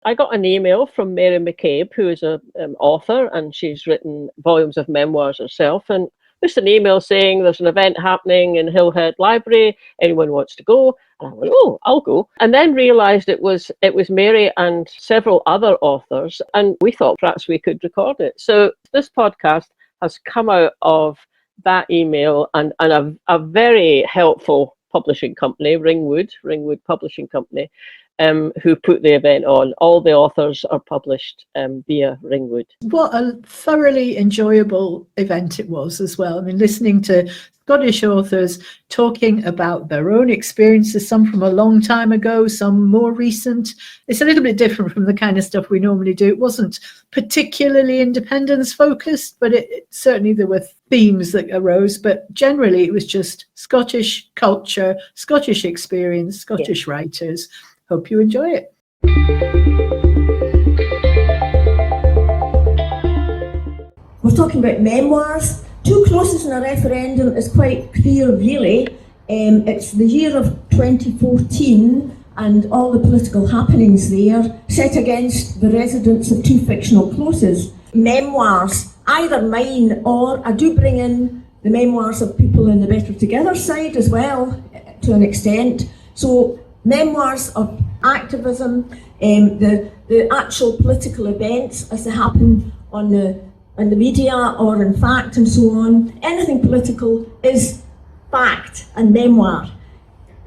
I got an email from Mary McCabe, who is an author, and she's written volumes of memoirs herself, and just an email saying there's an event happening in Hillhead Library, anyone wants to go? And I went, oh, I'll go. And then realised it was Mary and several other authors, and we thought perhaps we could record it. So this podcast has come out of that email and a very helpful publishing company, Ringwood Publishing Company, who put the event on. All the authors are published via Ringwood. What a thoroughly enjoyable event it was as well. I mean, listening to Scottish authors talking about their own experiences, some from a long time ago, some more recent. It's a little bit different from the kind of stuff we normally do. It wasn't particularly independence focused, but certainly there were themes that arose, but generally it was just Scottish culture, Scottish experience, Scottish writers. Hope you enjoy it. We're talking about memoirs. Two clauses in a referendum is quite clear, really. It's the year of 2014 and all the political happenings there, set against the residents of two fictional clauses. Memoirs, either mine or I do bring in the memoirs of people in the Better Together side as well, to an extent. So memoirs of activism, the actual political events as they happen on the media or in fact and so on. Anything political is fact and memoir.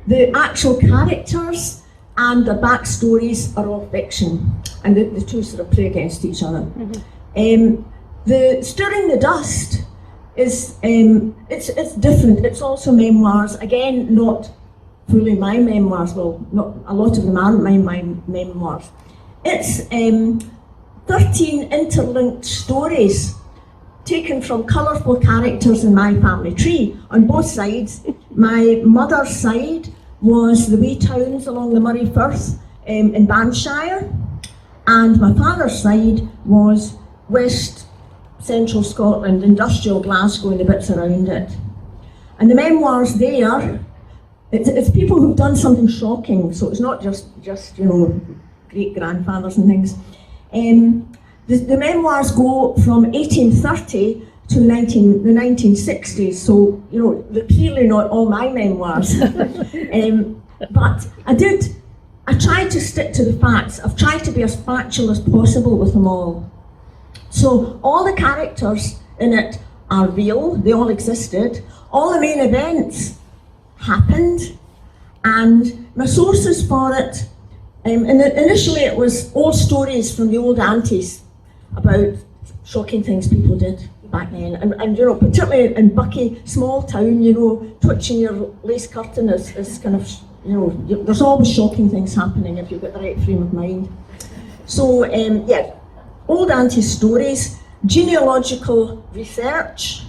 The actual characters and their backstories are all fiction, and the two sort of play against each other. Mm-hmm. The Stirring the Dust is it's different. It's also memoirs. Again, not fully my memoirs. Well, not a lot of them aren't my memoirs. It's 13 interlinked stories taken from colourful characters in my family tree on both sides. My mother's side was the wee towns along the Murray Firth in Banshire, and my father's side was West Central Scotland, industrial Glasgow and the bits around it. And the memoirs there, it's people who've done something shocking, so it's not just great-grandfathers and things. The memoirs go from 1830 to the 1960s, so they're clearly not all my memoirs. But I tried to stick to the facts. I've tried to be as factual as possible with them all. So all the characters in it are real, they all existed. All the main events happened, and my sources for it, initially it was old stories from the old aunties about shocking things people did back then, and particularly in Buckie, small town, twitching your lace curtain is kind of, there's always shocking things happening if you've got the right frame of mind. So old auntie stories, genealogical research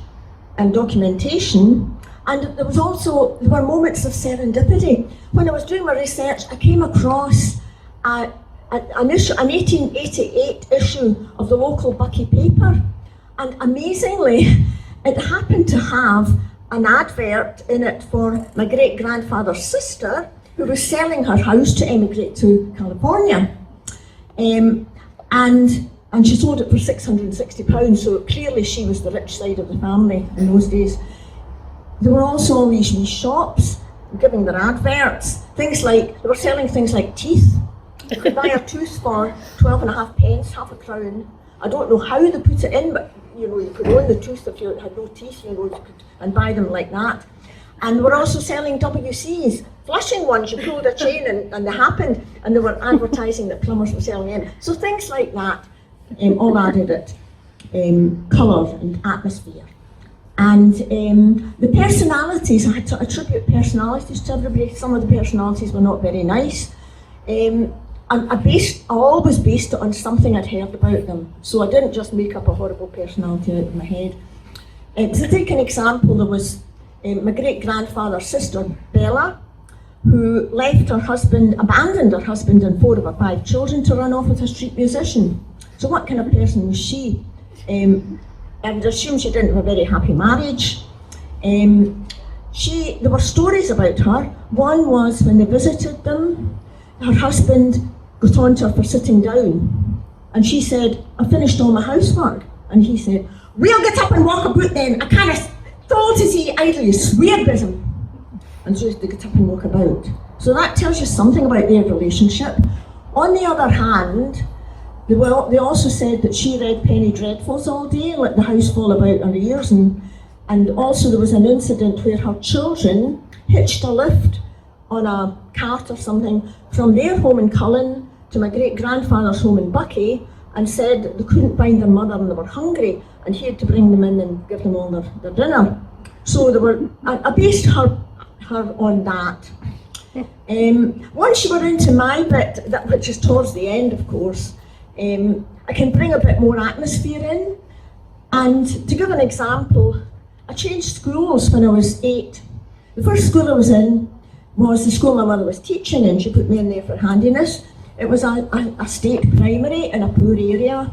and documentation, and there were moments of serendipity. When I was doing my research, I came across an 1888 issue of the local Buckie paper, and amazingly, it happened to have an advert in it for my great-grandfather's sister, who was selling her house to emigrate to California. And she sold it for £660, so clearly she was the rich side of the family in those days. There were also all these wee shops giving their adverts. They were selling things like teeth. You could buy a tooth for 12.5 pence, half a crown. I don't know how they put it in, but you could own the tooth if you had no teeth, and buy them like that. And they were also selling WCs, flushing ones. You pulled a chain and they happened, and they were advertising that plumbers were selling them. So things like that all added it colour and atmosphere. And the personalities, I had to attribute personalities to everybody. Some of the personalities were not very nice. And I always based it on something I'd heard about them. So I didn't just make up a horrible personality out of my head. To take an example, there was my great-grandfather's sister, Bella, who left her husband, abandoned her husband and 4 of her 5 children to run off with a street musician. So what kind of person was she? I would assume she didn't have a very happy marriage. There were stories about her. One was when they visited them, her husband got on to her for sitting down. And she said, I finished all my housework. And he said, we'll get up and walk about then. I can't fall to see idle, you swear bosom. And so they get up and walk about. So that tells you something about their relationship. On the other hand, they also said that she read Penny Dreadfuls all day, let the house fall about her ears, and also there was an incident where her children hitched a lift on a cart or something from their home in Cullen to my great-grandfather's home in Buckie, and said they couldn't find their mother and they were hungry, and he had to bring them in and give them all their dinner. So I based her on that. Once you were into my bit, which is towards the end, of course, I can bring a bit more atmosphere in. And to give an example, I changed schools when I was 8. The first school I was in was the school my mother was teaching in. She put me in there for handiness. It was a state primary in a poor area.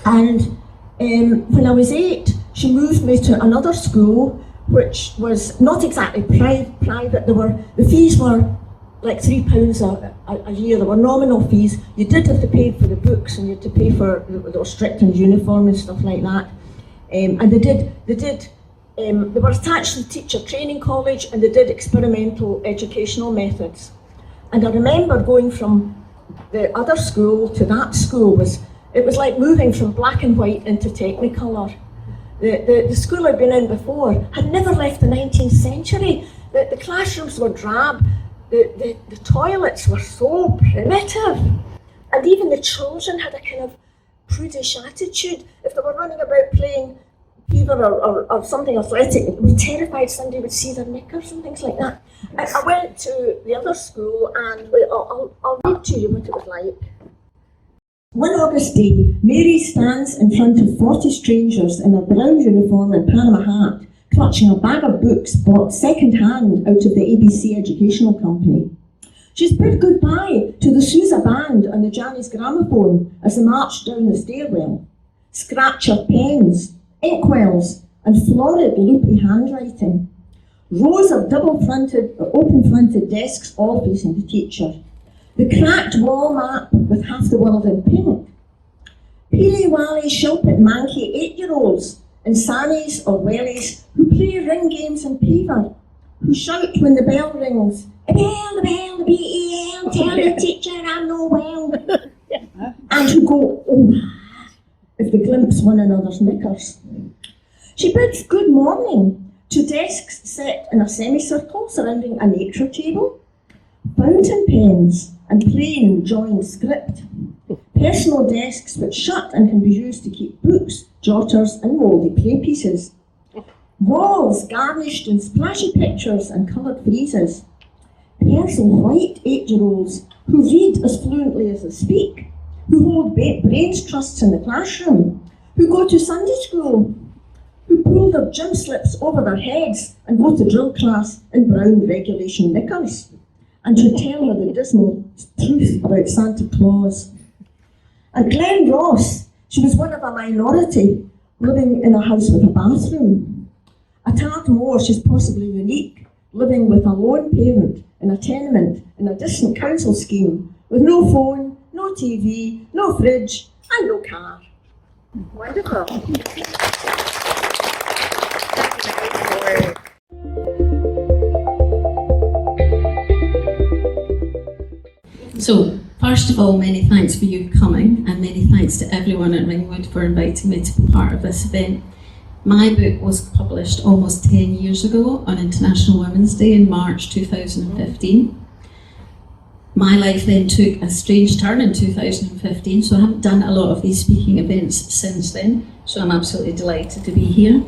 And when I was 8, she moved me to another school, which was not exactly private. The fees were like £3 a year. There were nominal fees. You did have to pay for the books, and you had to pay for the strict and uniform and stuff like that. And they were attached to the teacher training college, and they did experimental educational methods. And I remember going from the other school to that school it was like moving from black and white into Technicolor. The school I'd been in before had never left the 19th century. The classrooms were drab. The toilets were so primitive. And even the children had a kind of prudish attitude. If they were running about playing fever or something athletic, we were terrified somebody would see their knickers and things like that. I went to the other school, and I'll read to you what it was like. One August day, Mary stands in front of 40 strangers in a brown uniform and Panama hat, clutching a bag of books bought second-hand out of the ABC Educational Company. She's bid goodbye to the Sousa Band and the Janny's gramophone as they marched down the stairwell. Scratcher pens, inkwells, and florid, loopy handwriting. Rows of open-fronted desks all facing the teacher. The cracked wall map with half the world in pink. Peely-wally, shilpit, manky 8-year-olds in sannies or wellies who play ring games in Peaver, who shout when the bell rings, the bell, the B-E-L, tell the teacher I'm no well. And who go, oh, if they glimpse one another's knickers. She bids good morning to desks set in a semicircle surrounding a nature table, fountain pens and plain joined script, personal desks which shut and can be used to keep books, jotters and mouldy play pieces, walls garnished in splashy pictures and coloured friezes, pairs of white 8-year-olds who read as fluently as they speak, who hold brains trusts in the classroom, who go to Sunday school, who pull their gym slips over their heads and go to drill class in brown regulation knickers, and who tell her the dismal truth about Santa Claus. And Glen Ross, she was one of a minority living in a house with a bathroom. At Ardmore, she's possibly unique, living with a lone parent in a tenement in a distant council scheme, with no phone, no TV, no fridge, and no car. Wonderful. So, first of all, many thanks for you coming, and many thanks to everyone at Ringwood for inviting me to be part of this event. My book was published almost 10 years ago on International Women's Day in March 2015. My life then took a strange turn in 2015, so I haven't done a lot of these speaking events since then, so I'm absolutely delighted to be here.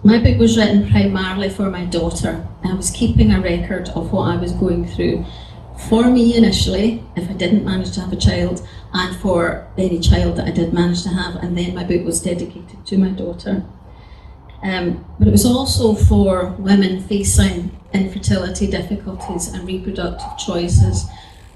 My book was written primarily for my daughter. I was keeping a record of what I was going through for me initially, if I didn't manage to have a child, and for any child that I did manage to have, and then my book was dedicated to my daughter. But it was also for women facing infertility difficulties and reproductive choices,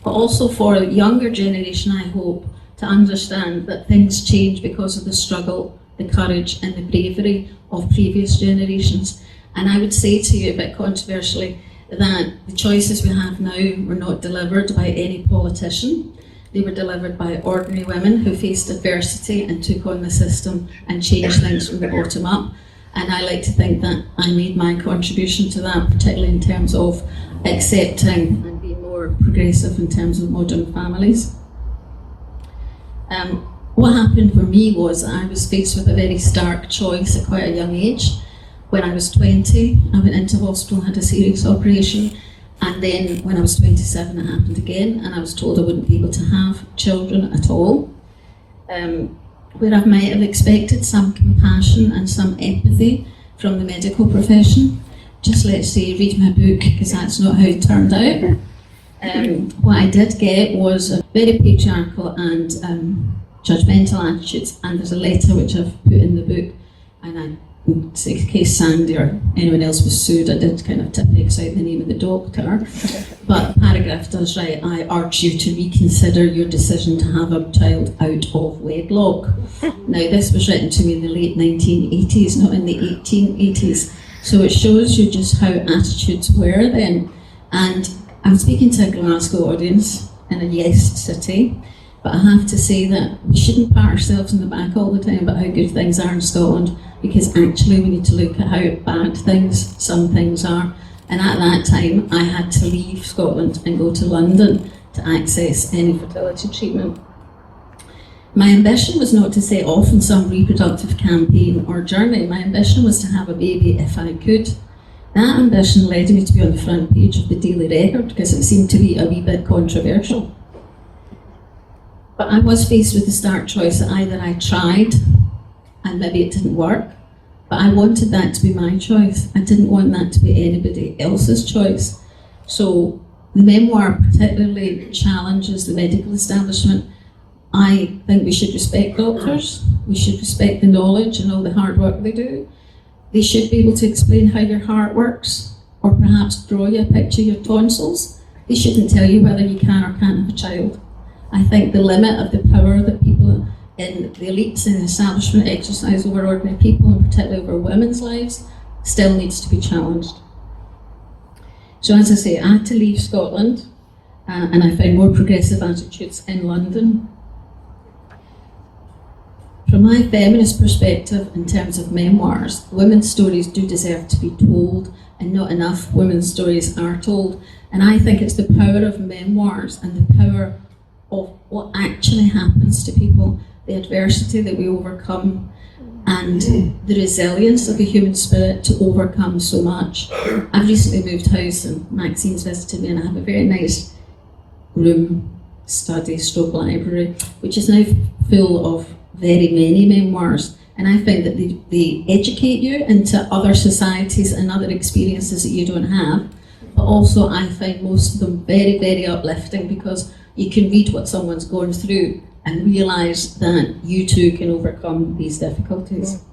but also for a younger generation, I hope, to understand that things change because of the struggle, the courage and the bravery of previous generations. And I would say to you, a bit controversially, that the choices we have now were not delivered by any politician. They were delivered by ordinary women who faced adversity and took on the system and changed things from the bottom up. And I like to think that I made my contribution to that, particularly in terms of accepting and being more progressive in terms of modern families. What happened for me was I was faced with a very stark choice at quite a young age. When I was 20, I went into hospital, had a serious operation, and then when I was 27 it happened again, and I was told I wouldn't be able to have children at all. Where I might have expected some compassion and some empathy from the medical profession, just let's say read my book, because that's not how it turned out. What I did get was a very patriarchal and judgmental attitudes, and there's a letter which I've put in the book, and in case Sandy or anyone else was sued, I did kind of typex out the name of the doctor, but the paragraph does write, I urge you to reconsider your decision to have a child out of wedlock. Now this was written to me in the late 1980s, not in the 1880s, so it shows you just how attitudes were then. And I'm speaking to a Glasgow audience in a yes city, but I have to say that we shouldn't pat ourselves in the back all the time about how good things are in Scotland, because actually we need to look at how bad some things are. And at that time, I had to leave Scotland and go to London to access any fertility treatment. My ambition was not to set off on some reproductive campaign or journey. My ambition was to have a baby if I could. That ambition led me to be on the front page of the Daily Record because it seemed to be a wee bit controversial. But I was faced with the stark choice that either I tried and maybe it didn't work, but I wanted that to be my choice. I didn't want that to be anybody else's choice. So the memoir particularly challenges the medical establishment. I think we should respect doctors, we should respect the knowledge and all the hard work they do. They should be able to explain how your heart works, or perhaps draw you a picture of your tonsils. They shouldn't tell you whether you can or can't have a child. I think the limit of the power that people in the elites in the establishment exercise over ordinary people, and particularly over women's lives, still needs to be challenged. So as I say, I had to leave Scotland, and I found more progressive attitudes in London. From my feminist perspective, in terms of memoirs, women's stories do deserve to be told, and not enough women's stories are told. And I think it's the power of memoirs and the power of what actually happens to people, the adversity that we overcome, and the resilience of the human spirit to overcome so much. I've recently moved house and Maxine's visited me, and I have a very nice room, study, stroke library, which is now full of very many memoirs. And I find that they educate you into other societies and other experiences that you don't have. But also I find most of them very, very uplifting, because you can read what someone's gone through and realise that you too can overcome these difficulties.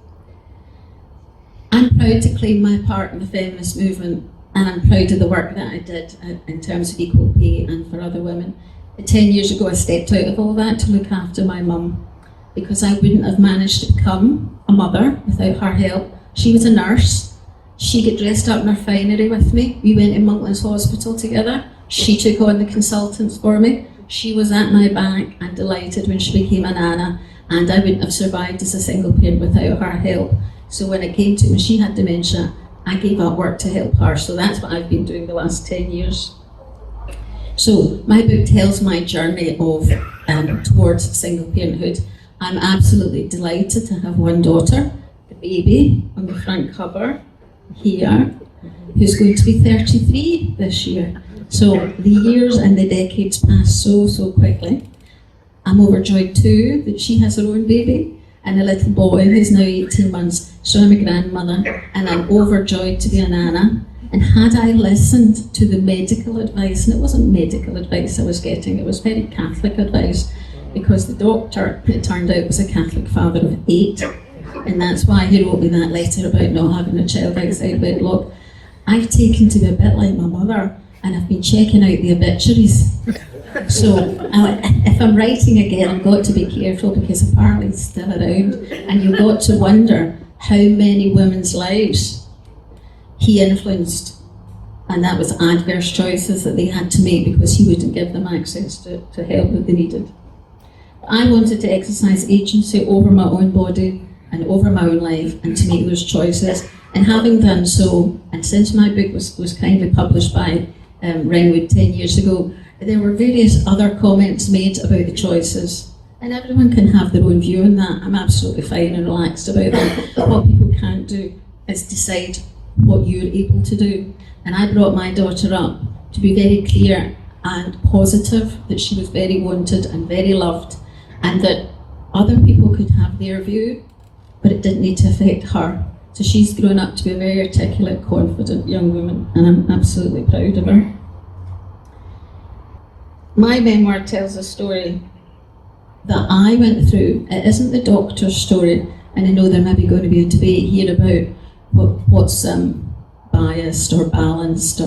I'm proud to claim my part in the feminist movement, and I'm proud of the work that I did in terms of equal pay and for other women. 10 years ago I stepped out of all that to look after my mum, because I wouldn't have managed to become a mother without her help. She was a nurse. She got dressed up in her finery with me. We went to McLaughlin's hospital together. She took on the consultants for me. She was at my back and delighted when she became a nana, and I wouldn't have survived as a single parent without her help. So when it came to when she had dementia, I gave up work to help her. So that's what I've been doing the last 10 years. So my book tells my journey of towards single parenthood. I'm absolutely delighted to have one daughter, the baby on the front cover here, who's going to be 33 this year. So the years and the decades pass so quickly. I'm overjoyed too that she has her own baby and a little boy who's now 18 months. So I'm a grandmother, and I'm overjoyed to be a nana. And had I listened to the medical advice, and it wasn't medical advice I was getting, it was very Catholic advice, because the doctor, it turned out, was a Catholic father of 8, and that's why he wrote me that letter about not having a child outside wedlock. I've taken to be a bit like my mother, and I've been checking out the obituaries. So if I'm writing again, I've got to be careful, because apparently it's still around, and you've got to wonder how many women's lives he influenced. and that was adverse choices that they had to make because he wouldn't give them access to help that they needed. I wanted to exercise agency over my own body and over my own life and to make those choices. And having done so, and since my book was kindly published by Ringwood 10 years ago, there were various other comments made about the choices. And everyone can have their own view on that. I'm absolutely fine and relaxed about that. What people can't do is decide what you're able to do. And I brought my daughter up to be very clear and positive that she was very wanted and very loved, and that other people could have their view, but it didn't need to affect her. So she's grown up to be a very articulate, confident young woman, and I'm absolutely proud of her. My memoir tells a story that I went through. It isn't the doctor's story, and I know there may be going to be a debate here about what's biased or balanced,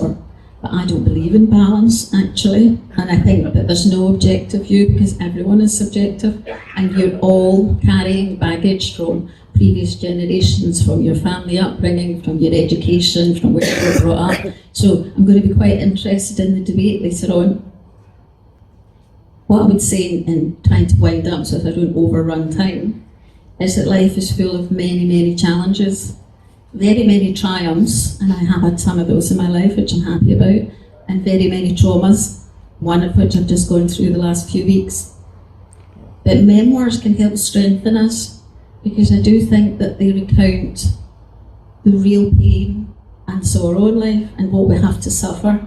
but I don't believe in balance, actually, and I think that there's no objective view because everyone is subjective, and you're all carrying baggage from previous generations, from your family upbringing, from your education, from where you were brought up. So I'm going to be quite interested in the debate later on. What I would say in trying to wind up so that I don't overrun time is that life is full of many, many challenges, very many triumphs, and I have had some of those in my life which I'm happy about, and very many traumas, one of which I've just gone through the last few weeks. But memoirs can help strengthen us, because I do think that they recount the real pain and sorrow in life and what we have to suffer,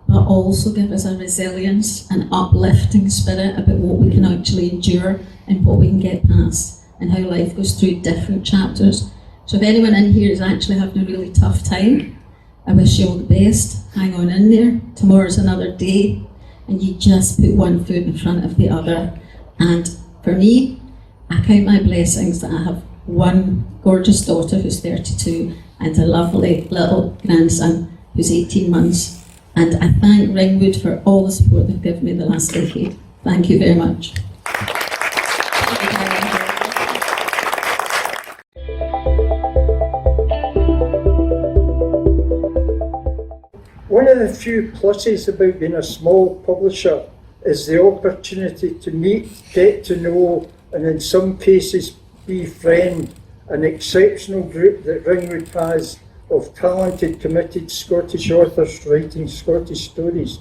but also give us a resilience and uplifting spirit about what we can actually endure and what we can get past, and how life goes through different chapters. So if anyone in here is actually having a really tough time, I wish you all the best. Hang on in there. Tomorrow's another day, and you just put one foot in front of the other. And for me, I count my blessings that I have one gorgeous daughter who's 32 and a lovely little grandson who's 18 months. And I thank Ringwood for all the support they've given me the last decade. Thank you very much. One of the few pluses about being a small publisher is the opportunity to meet, get to know, and in some cases befriend an exceptional group that Ringwood has of talented, committed Scottish authors writing Scottish stories.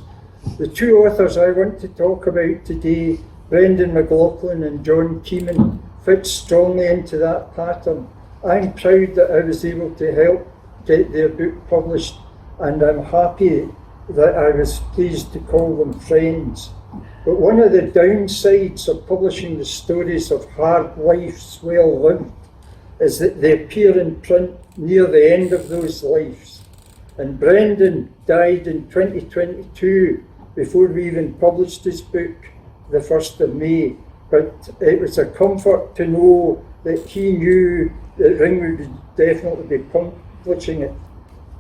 The two authors I want to talk about today, McLaughlin and Keeman, fit strongly into that pattern. I'm proud that I was able to help get their book published, and I'm happy that I was pleased to call them friends. But one of the downsides of publishing the stories of hard lives well lived is that they appear in print near the end of those lives. And Brendan died in 2022 before we even published his book, the 1st of May. But it was a comfort to know that he knew that Ringwood would definitely be publishing it.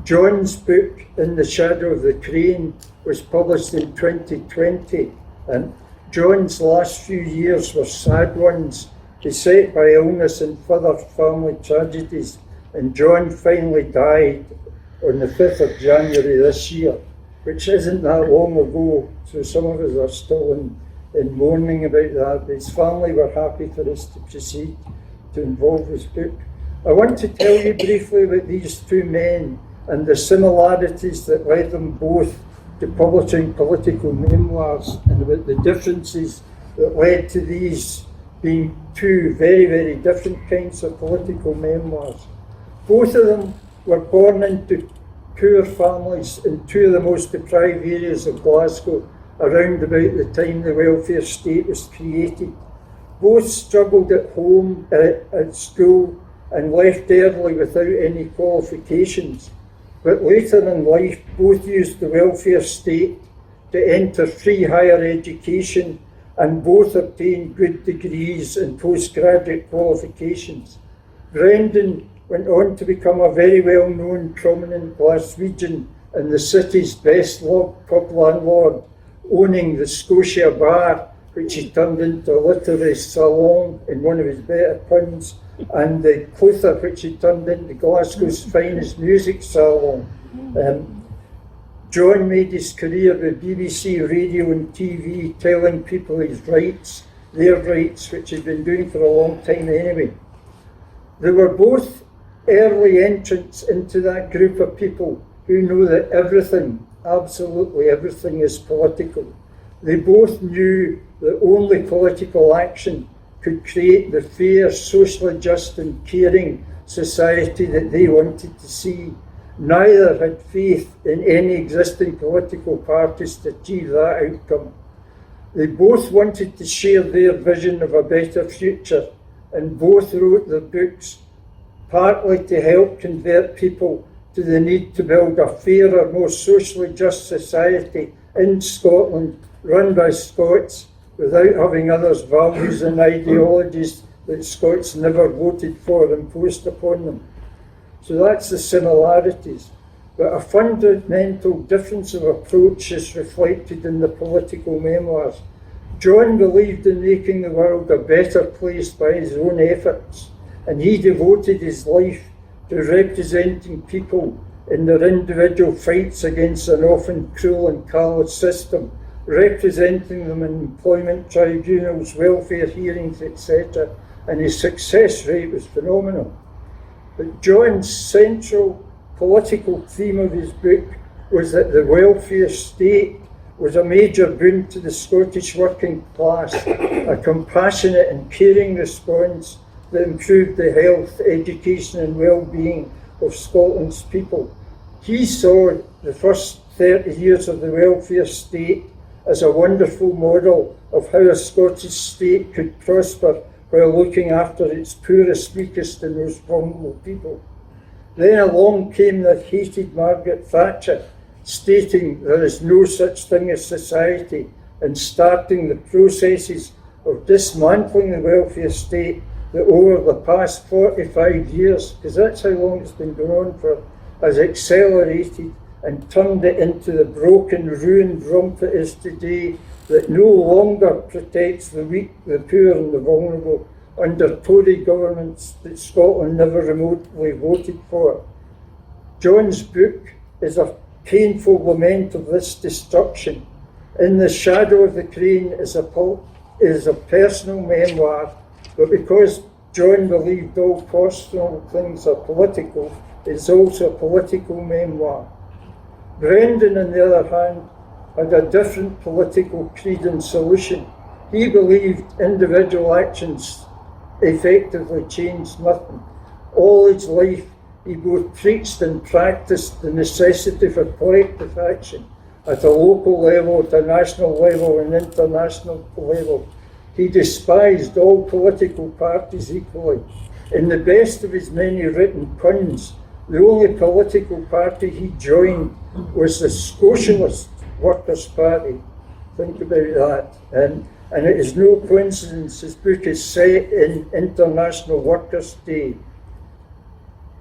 John's book, In the Shadow of the Crane, was published in 2020, and John's last few years were sad ones, beset by illness and further family tragedies, and John finally died on the 5th of January this year, which isn't that long ago, so some of us are still in mourning about that, but his family were happy for us to proceed to involve his book. I want to tell you briefly about these two men and the similarities that led them both to publishing political memoirs, and about the differences that led to these being two very, very different kinds of political memoirs. Both of them were born into poor families in two of the most deprived areas of Glasgow around about the time the welfare state was created. Both struggled at home, at school, and left early without any qualifications. But later in life, both used the welfare state to enter free higher education, and both obtained good degrees and postgraduate qualifications. Brendan went on to become a very well-known, prominent Glaswegian and the city's best-loved pub landlord, owning the Scotia Bar, which he turned into a literary salon in one of his better puns, and the Clutha, which he turned into Glasgow's finest music salon. John made his career with BBC Radio and TV, telling people his rights, their rights, which he'd been doing for a long time anyway. They were both early entrants into that group of people who know that everything, absolutely everything, is political. They both knew that only political action could create the fair, socially just and caring society that they wanted to see. Neither had faith in any existing political parties to achieve that outcome. They both wanted to share their vision of a better future, and both wrote their books partly to help convert people to the need to build a fairer, more socially just society in Scotland, run by Scots, without having others' values and ideologies that Scots never voted for imposed upon them. So that's the similarities. But a fundamental difference of approach is reflected in the political memoirs. John believed in making the world a better place by his own efforts, and he devoted his life to representing people in their individual fights against an often cruel and callous system, representing them in employment tribunals, welfare hearings, etc., and his success rate was phenomenal. But John's central political theme of his book was that the welfare state was a major boon to the Scottish working class, a compassionate and caring response that improved the health, education and well-being of Scotland's people. He saw the first 30 years of the welfare state as a wonderful model of how a Scottish state could prosper while looking after its poorest, weakest and most vulnerable people. Then along came the hated Margaret Thatcher, stating there is no such thing as society and starting the processes of dismantling the welfare state that over the past 45 years, because that's how long it's been going on for, has accelerated and turned it into the broken, ruined rump it is today, that no longer protects the weak, the poor and the vulnerable under Tory governments that Scotland never remotely voted for. John's book is a painful lament of this destruction. In the Shadow of the Crane is a personal memoir, but because John believed all personal things are political, it's also a political memoir. Brendan, on the other hand, had a different political creed and solution. He believed individual actions effectively changed nothing. All his life, he both preached and practiced the necessity for collective action at a local level, at a national level and international level. He despised all political parties equally. In the best of his many written puns, the only political party he joined was the Socialist Workers' Party. Think about that. And it is no coincidence his book is set in International Workers' Day.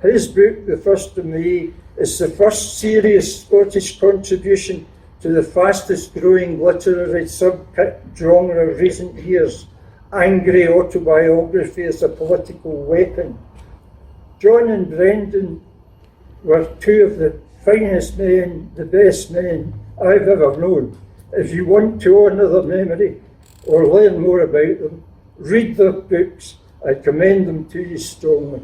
His book, The 1st of May, is the first serious Scottish contribution to the fastest growing literary subgenre of recent years, angry autobiography as a political weapon. John and Brendan were two of the finest men, the best men I've ever known. If you want to honour their memory or learn more about them, read their books. I commend them to you strongly.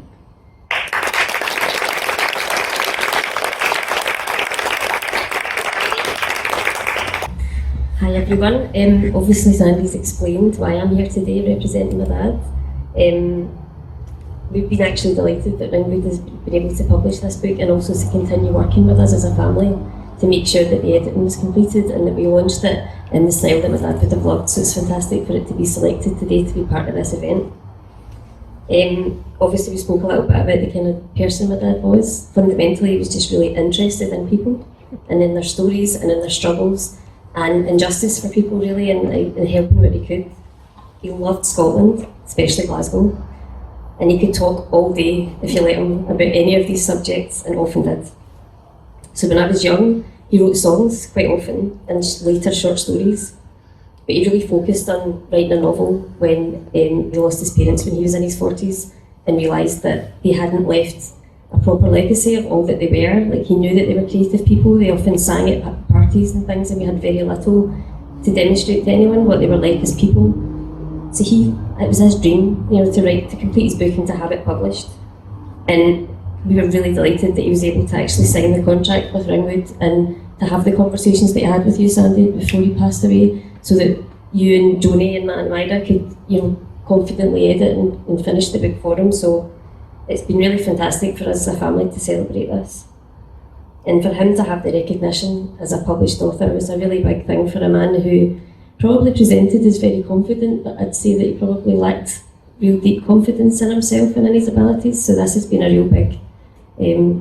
Hi everyone. Obviously Sandy's explained why I'm here today representing my dad. We've been actually delighted that Ringwood has been able to publish this book and also to continue working with us as a family to make sure that the editing was completed and that we launched it in the style that my dad would have loved. So it's fantastic for it to be selected today to be part of this event. Obviously we spoke a little bit about the kind of person my dad was. Fundamentally he was just really interested in people and in their stories and in their struggles and injustice for people really, and helping what he could. He loved Scotland, especially Glasgow, and he could talk all day if you let him about any of these subjects, and often did. So when I was young, he wrote songs quite often and later short stories, but he really focused on writing a novel when he lost his parents when he was in his 40s and realised that they hadn't left a proper legacy of all that they were. Like, he knew that they were creative people. They often sang at parties and things, and we had very little to demonstrate to anyone what they were like as people. So it was his dream, to complete his book and to have it published. And we were really delighted that he was able to actually sign the contract with Ringwood and to have the conversations that he had with you, Sandy, before he passed away, so that you and Joni and Matt and Maida could, confidently edit and finish the book for him. So it's been really fantastic for us as a family to celebrate this. And for him to have the recognition as a published author was a really big thing for a man who probably presented as very confident, but I'd say that he probably lacked real deep confidence in himself and in his abilities. So this has been a real big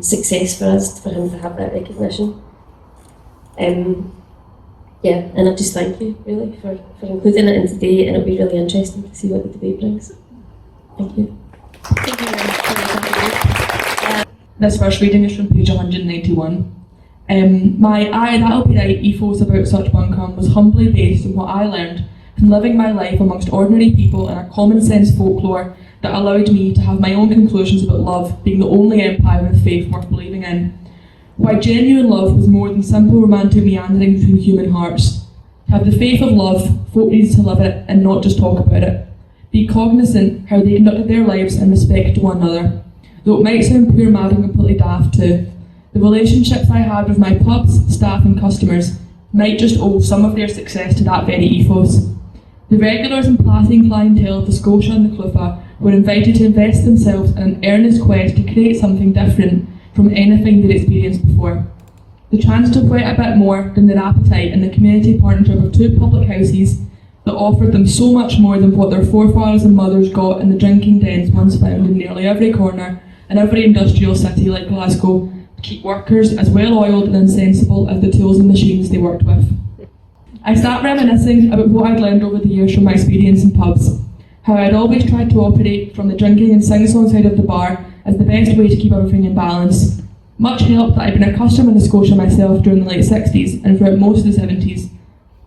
success for us, for him to have that recognition. And I just thank you really for including it in today, and it'll be really interesting to see what the debate brings. Thank you. Thank you very much for that. This first reading is from page 191. My that'll be right ethos about such buncombe was humbly based on what I learned from living my life amongst ordinary people in a common sense folklore that allowed me to have my own conclusions about love being the only empire of faith worth believing in. Why genuine love was more than simple romantic meandering between human hearts. To have the faith of love, folk needed to live it and not just talk about it. Be cognizant how they conducted their lives in respect to one another. Though it might sound poor mad and completely daft too, the relationships I had with my pubs, staff and customers might just owe some of their success to that very ethos. The regulars and playing clientele of the Scotia and the Clutha were invited to invest themselves in an earnest quest to create something different from anything they'd experienced before. The chance to whet a bit more than their appetite in the community partnership of 2 public houses that offered them so much more than what their forefathers and mothers got in the drinking dens once found in nearly every corner in every industrial city like Glasgow, to keep workers as well oiled and insensible as the tools and machines they worked with. I sat reminiscing about what I'd learned over the years from my experience in pubs, how I'd always tried to operate from the drinking and sing-song side of the bar as the best way to keep everything in balance. Much helped that I'd been a customer in Scotia myself during the late 60s and throughout most of the 70s,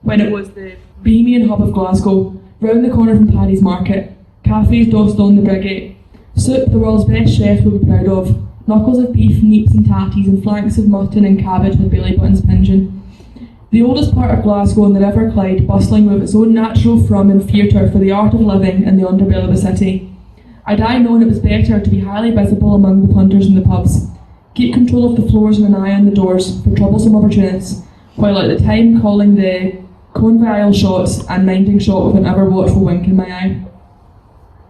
when it was the bohemian hub of Glasgow, round the corner from Paddy's Market, cafes dosed on the Brigade, soup the world's best chef will be proud of, knuckles of beef, neeps and tatties, and flanks of mutton and cabbage with belly buttons pinging. The oldest part of Glasgow and the River Clyde bustling with its own natural frum and theatre for the art of living in the underbelly of the city. I'd known it was better to be highly visible among the punters in the pubs, keep control of the floors and an eye on the doors for troublesome opportunities, while at the time calling the convivial shots and minding shot with an ever watchful wink in my eye.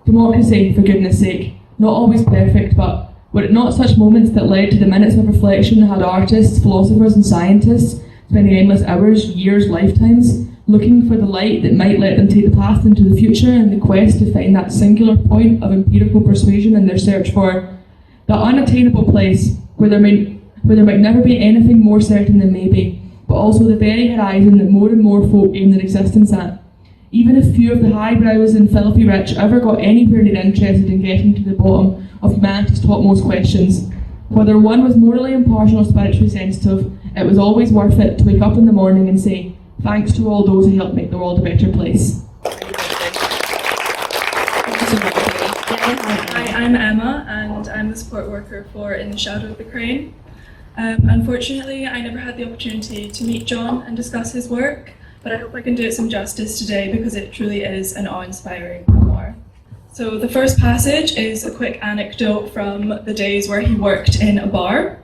Democracy, for goodness sake, not always perfect, but were it not such moments that led to the minutes of reflection that had artists, philosophers and scientists spending endless hours, years, lifetimes, looking for the light that might let them take the path into the future in the quest to find that singular point of empirical persuasion in their search for that unattainable place where there might never be anything more certain than maybe, but also the very horizon that more and more folk aim their existence at. Even if few of the highbrows and filthy rich ever got anywhere near interested in getting to the bottom of humanity's topmost questions, whether one was morally impartial or spiritually sensitive, it was always worth it to wake up in the morning and say, thanks to all those who helped make the world a better place. Hi, I'm Emma and I'm the support worker for In the Shadow of the Crane. Unfortunately, I never had the opportunity to meet John and discuss his work, but I hope I can do it some justice today because it truly is an awe-inspiring memoir. So the first passage is a quick anecdote from the days where he worked in a bar.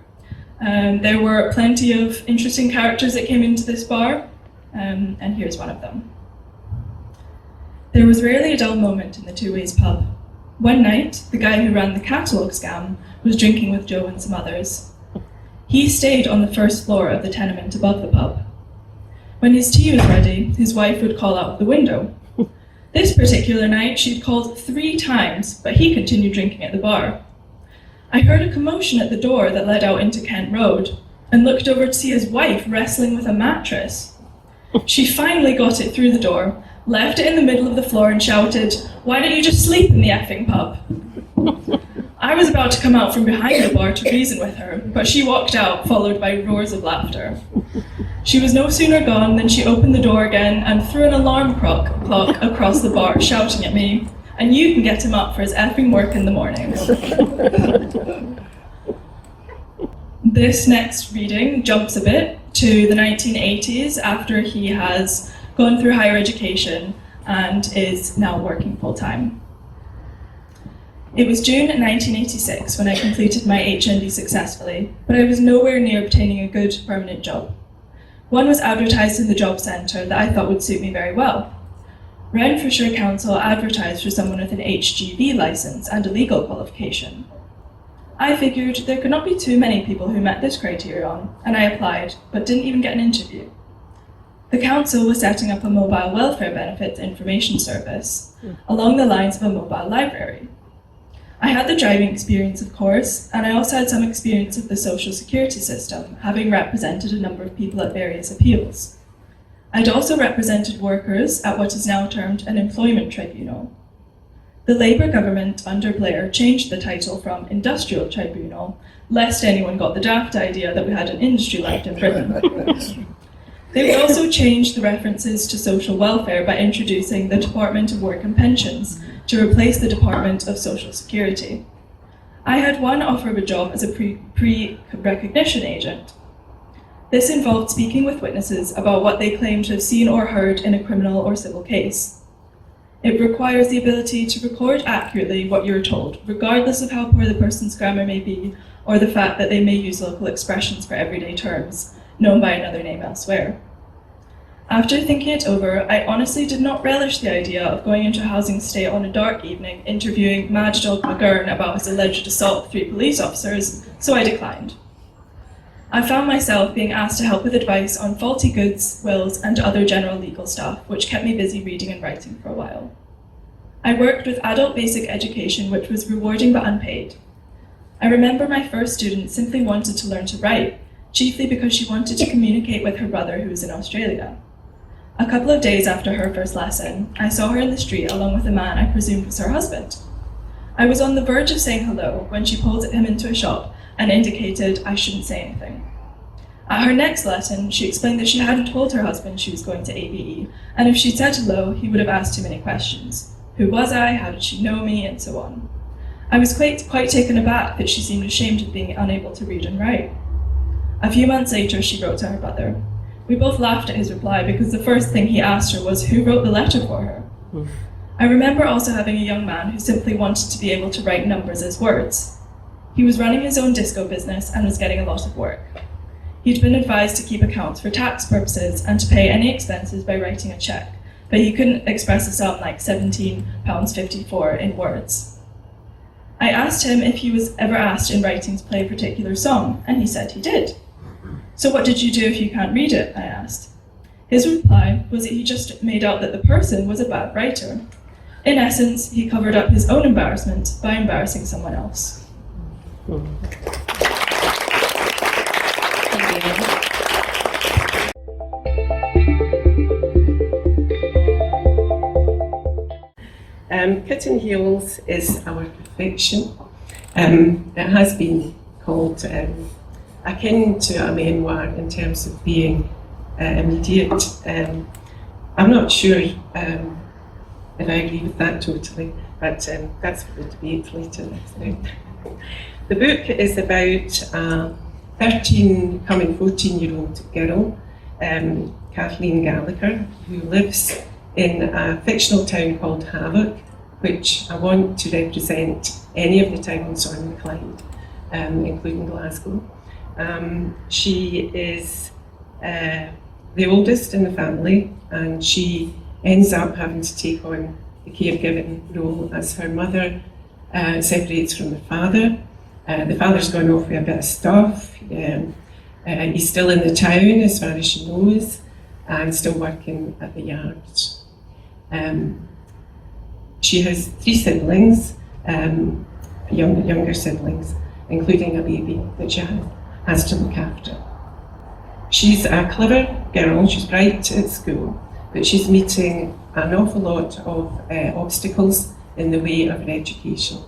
There were plenty of interesting characters that came into this bar, and here's one of them. There was rarely a dull moment in the Two Ways pub. One night, the guy who ran the catalogue scam was drinking with Joe and some others. He stayed on the first floor of the tenement above the pub. When his tea was ready, his wife would call out the window. This particular night, she'd called 3 times, but he continued drinking at the bar. I heard a commotion at the door that led out into Kent Road, and looked over to see his wife wrestling with a mattress. She finally got it through the door, left it in the middle of the floor and shouted, "Why don't you just sleep in the effing pub?" I was about to come out from behind the bar to reason with her, but she walked out, followed by roars of laughter. She was no sooner gone than she opened the door again and threw an alarm clock across the bar, shouting at me, "And you can get him up for his effing work in the morning." This next reading jumps a bit to the 1980s after he has gone through higher education and is now working full-time. It was June 1986 when I completed my HND successfully, but I was nowhere near obtaining a good permanent job. One was advertised in the job centre that I thought would suit me very well. Renfrewshire Council advertised for someone with an HGV licence and a legal qualification. I figured there could not be too many people who met this criterion, and I applied, but didn't even get an interview. The council was setting up a mobile welfare benefits information service, along the lines of a mobile library. I had the driving experience, of course, and I also had some experience of the social security system, having represented a number of people at various appeals. I'd also represented workers at what is now termed an employment tribunal. The Labour government under Blair changed the title from industrial tribunal, lest anyone got the daft idea that we had an industry left in Britain. They would also change the references to social welfare by introducing the Department of Work and Pensions to replace the Department of Social Security. I had one offer of a job as a pre-recognition agent. This involved speaking with witnesses about what they claimed to have seen or heard in a criminal or civil case. It requires the ability to record accurately what you're told, regardless of how poor the person's grammar may be, or the fact that they may use local expressions for everyday terms, known by another name elsewhere. After thinking it over, I honestly did not relish the idea of going into a housing estate on a dark evening, interviewing Mad Dog McGurn about his alleged assault of 3 police officers, so I declined. I found myself being asked to help with advice on faulty goods, wills, and other general legal stuff, which kept me busy reading and writing for a while. I worked with adult basic education, which was rewarding but unpaid. I remember my first student simply wanted to learn to write, chiefly because she wanted to communicate with her brother who was in Australia. A couple of days after her first lesson, I saw her in the street along with a man I presumed was her husband. I was on the verge of saying hello when she pulled him into a shop and indicated I shouldn't say anything. At her next lesson, she explained that she hadn't told her husband she was going to ABE, and if she'd said hello, he would have asked too many questions. Who was I? How did she know me? And so on. I was quite taken aback that she seemed ashamed of being unable to read and write. A few months later, she wrote to her brother. We both laughed at his reply because the first thing he asked her was who wrote the letter for her. I remember also having a young man who simply wanted to be able to write numbers as words. He was running his own disco business and was getting a lot of work. He'd been advised to keep accounts for tax purposes and to pay any expenses by writing a cheque, but he couldn't express a sum like £17.54 in words. I asked him if he was ever asked in writing to play a particular song, and he said he did. So what did you do if you can't read it? I asked. His reply was that he just made out that the person was a bad writer. In essence, he covered up his own embarrassment by embarrassing someone else. Kitten Heels is a work of fiction. It has been called akin to a memoir in terms of being immediate. I'm not sure if I agree with that totally, but that's for the debate later. The book is about a 13 coming 14-year-old girl, Kathleen Gallagher, who lives in a fictional town called Havoc, which I want to represent any of the towns on the Clyde, including Glasgow. She is the oldest in the family, and she ends up having to take on the caregiving role as her mother separates from the father. The father's gone off with a bit of stuff. He's still in the town as far as she knows, and still working at the yards. She has 3 siblings, younger siblings, including a baby that she has to look after. She's a clever girl, she's bright at school, but she's meeting an awful lot of obstacles in the way of her education.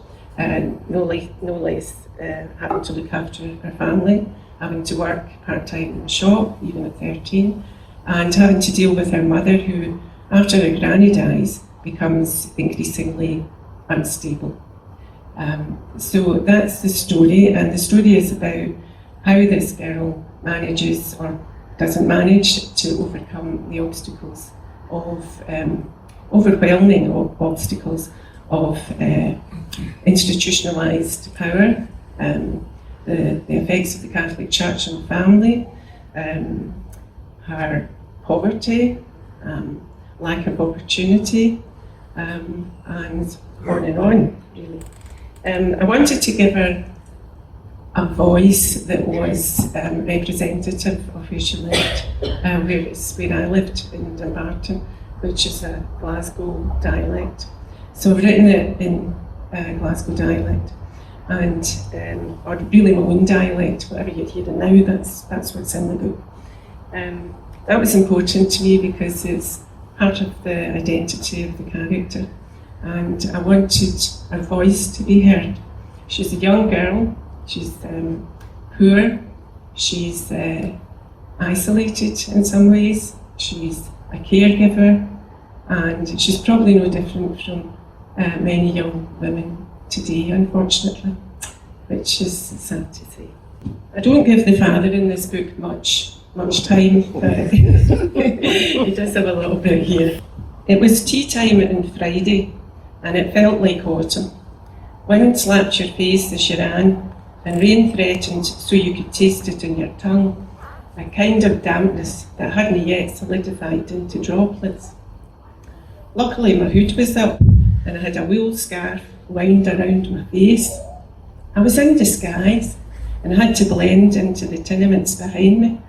No less having to look after her family, having to work part-time in the shop, even at 13, and having to deal with her mother who, after her granny dies, becomes increasingly unstable. So that's the story, and the story is about how this girl manages or doesn't manage to overcome the obstacles of overwhelming obstacles of institutionalised power, the effects of the Catholic Church on the family, her poverty, lack of opportunity, and on, really. I wanted to give her a voice that was representative of where she lived, where I lived in Dumbarton, which is a Glasgow dialect. So I've written it in Glasgow dialect, and or really my own dialect, whatever you're hearing now, that's what's in the book. That was important to me because it's part of the identity of the character, and I wanted her voice to be heard. She's a young girl, she's poor, she's isolated in some ways, she's a caregiver, and she's probably no different from many young women today, unfortunately, which is sad to say. I don't give the father in this book much time, but he does have a little bit here. It was tea time on Friday, and it felt like autumn. Wind slapped your face as you ran, and rain threatened so you could taste it in your tongue, a kind of dampness that hadn't yet solidified into droplets. Luckily my hood was up, and I had a wool scarf wound around my face. I was in disguise, and I had to blend into the tenements behind me.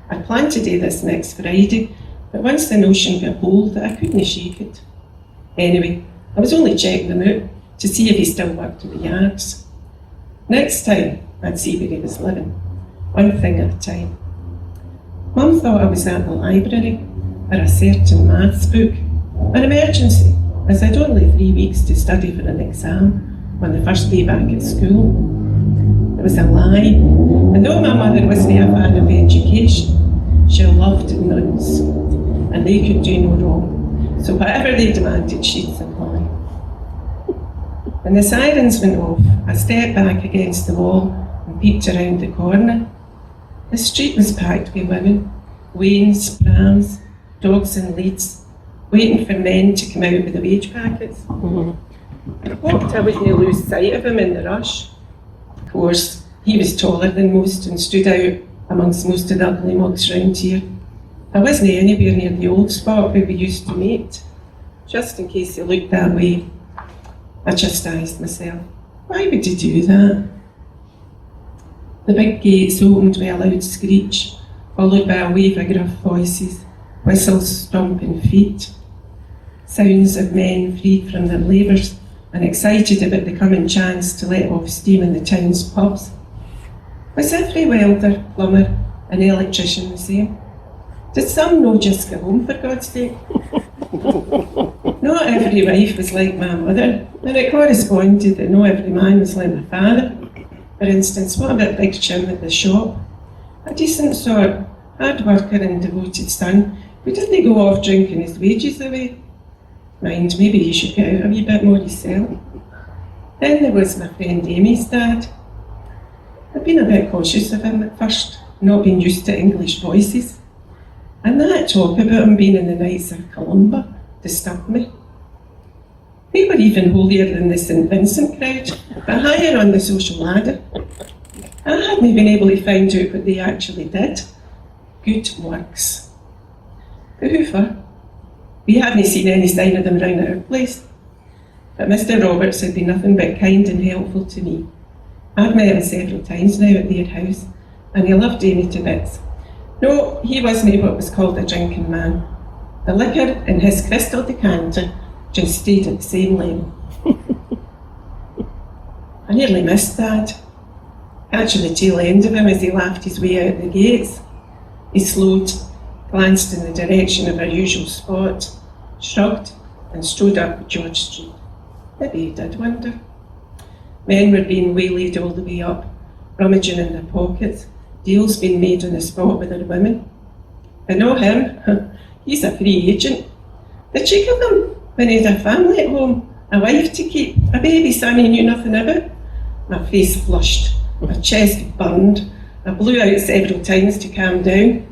I planned to do this next Friday, but once the notion got hold, I couldn't shake it. Anyway, I was only checking him out to see if he still worked in the yards. Next time, I'd see where he was living, one thing at a time. Mum thought I was at the library, or a certain maths book, an emergency, as I'd only 3 weeks to study for an exam on the first day back at school. It was a lie, and though my mother wasn't a fan of education, she loved nuns, and they could do no wrong, so whatever they demanded, she'd supply. When the sirens went off, I stepped back against the wall and peeped around the corner. The street was packed with women, wains, prams, dogs and leads, waiting for men to come out with the wage packets. I hoped I wouldn't lose sight of him in the rush. Of course, he was taller than most and stood out amongst most of the ugly mugs round here. I wasn't anywhere near the old spot where we used to meet. Just in case he looked that way, I chastised myself. Why would he do that? The big gates opened with a loud screech, followed by a wave of gruff voices, whistles, stomping feet. Sounds of men freed from their labours and excited about the coming chance to let off steam in the town's pubs. Was every welder, plumber and electrician the same? Did some no just go home, for God's sake? Not every wife was like my mother, and it corresponded that not every man was like my father. For instance, what about Big Jim at the shop? A decent sort, hard worker and devoted son who didn't go off drinking his wages away. Mind, maybe he should get out a wee bit more himself. Then there was my friend Amy's dad. I'd been a bit cautious of him at first, not being used to English voices. And that talk about him being in the Knights of Columba disturbed me. They were even holier than the St Vincent crowd, but higher on the social ladder. I hadn't been able to find out what they actually did. Good works. But who for? We hadn't seen any sign of them round our place. But Mr Roberts had been nothing but kind and helpful to me. I've met him several times now at their house, and he loved Amy to bits. No, he wasn't what was called a drinking man. The liquor in his crystal decanter just stayed at the same level. I nearly missed Dad. Catching the tail end of him as he laughed his way out the gates. He slowed, glanced in the direction of our usual spot, shrugged and strode up George Street. Maybe he did wonder. Men were being waylaid all the way up, rummaging in their pockets, deals being made on the spot with their women. But not him, he's a free agent. The cheek of him, when he had a family at home, a wife to keep, a baby son he knew nothing about. My face flushed my chest burned, I blew out several times to calm down.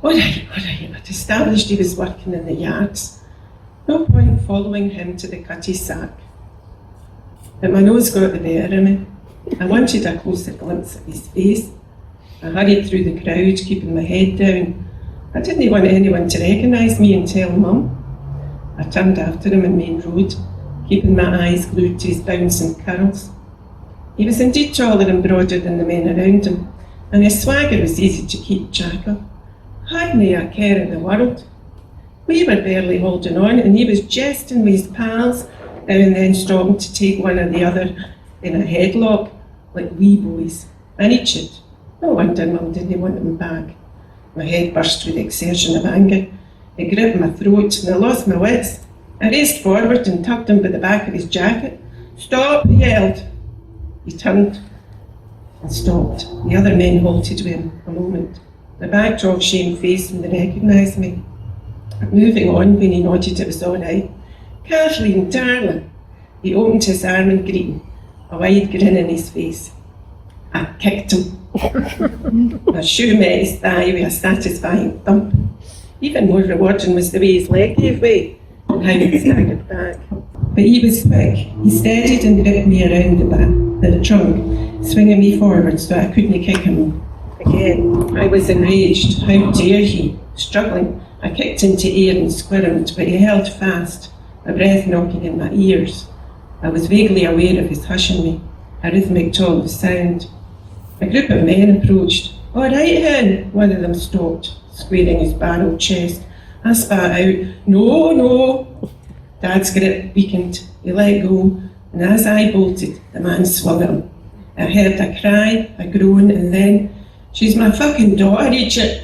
All right, I'd established he was working in the yards. No point following him to the cutty sack. But my nose got the better of me. I wanted a closer glimpse of his face. I hurried through the crowd, keeping my head down. I didn't want anyone to recognise me and tell Mum. I turned after him in Main Road, keeping my eyes glued to his bouncing curls. He was indeed taller and broader than the men around him, and his swagger was easy to keep track of. Hardly a care in the world. We were barely holding on, and he was jesting with his pals, now and then stopping to take one or the other in a headlock, like wee boys. And he should. No wonder Mum didn't want him back. My head burst with the exertion of anger. It gripped my throat, and I lost my wits. I raced forward and tugged him by the back of his jacket. "Stop!" he yelled. He turned and stopped. The other men halted with him a moment. The backdrop shamefaced when they recognised me. Moving on, when he nodded it was all right. "Kathleen, darling." He opened his arm in greeting, a wide grin in his face. I kicked him. My shoe met his thigh with a satisfying thump. Even more rewarding was the way his leg gave way and how he staggered back. But he was quick. He steadied and gripped me around the trunk, swinging me forward so I couldn't kick him again. I was enraged. How dare he? Struggling, I kicked into air and squirmed, but he held fast, my breath knocking in my ears. I was vaguely aware of his hushing me, a rhythmic toll of sound. A group of men approached. "All right, Hen," one of them stopped, squaring his barreled chest. I spat out, "No, no." Dad's grip weakened. He let go, and as I bolted, the man swung at him. I heard a cry, a groan, and then, "She's my fucking daughter, idiot."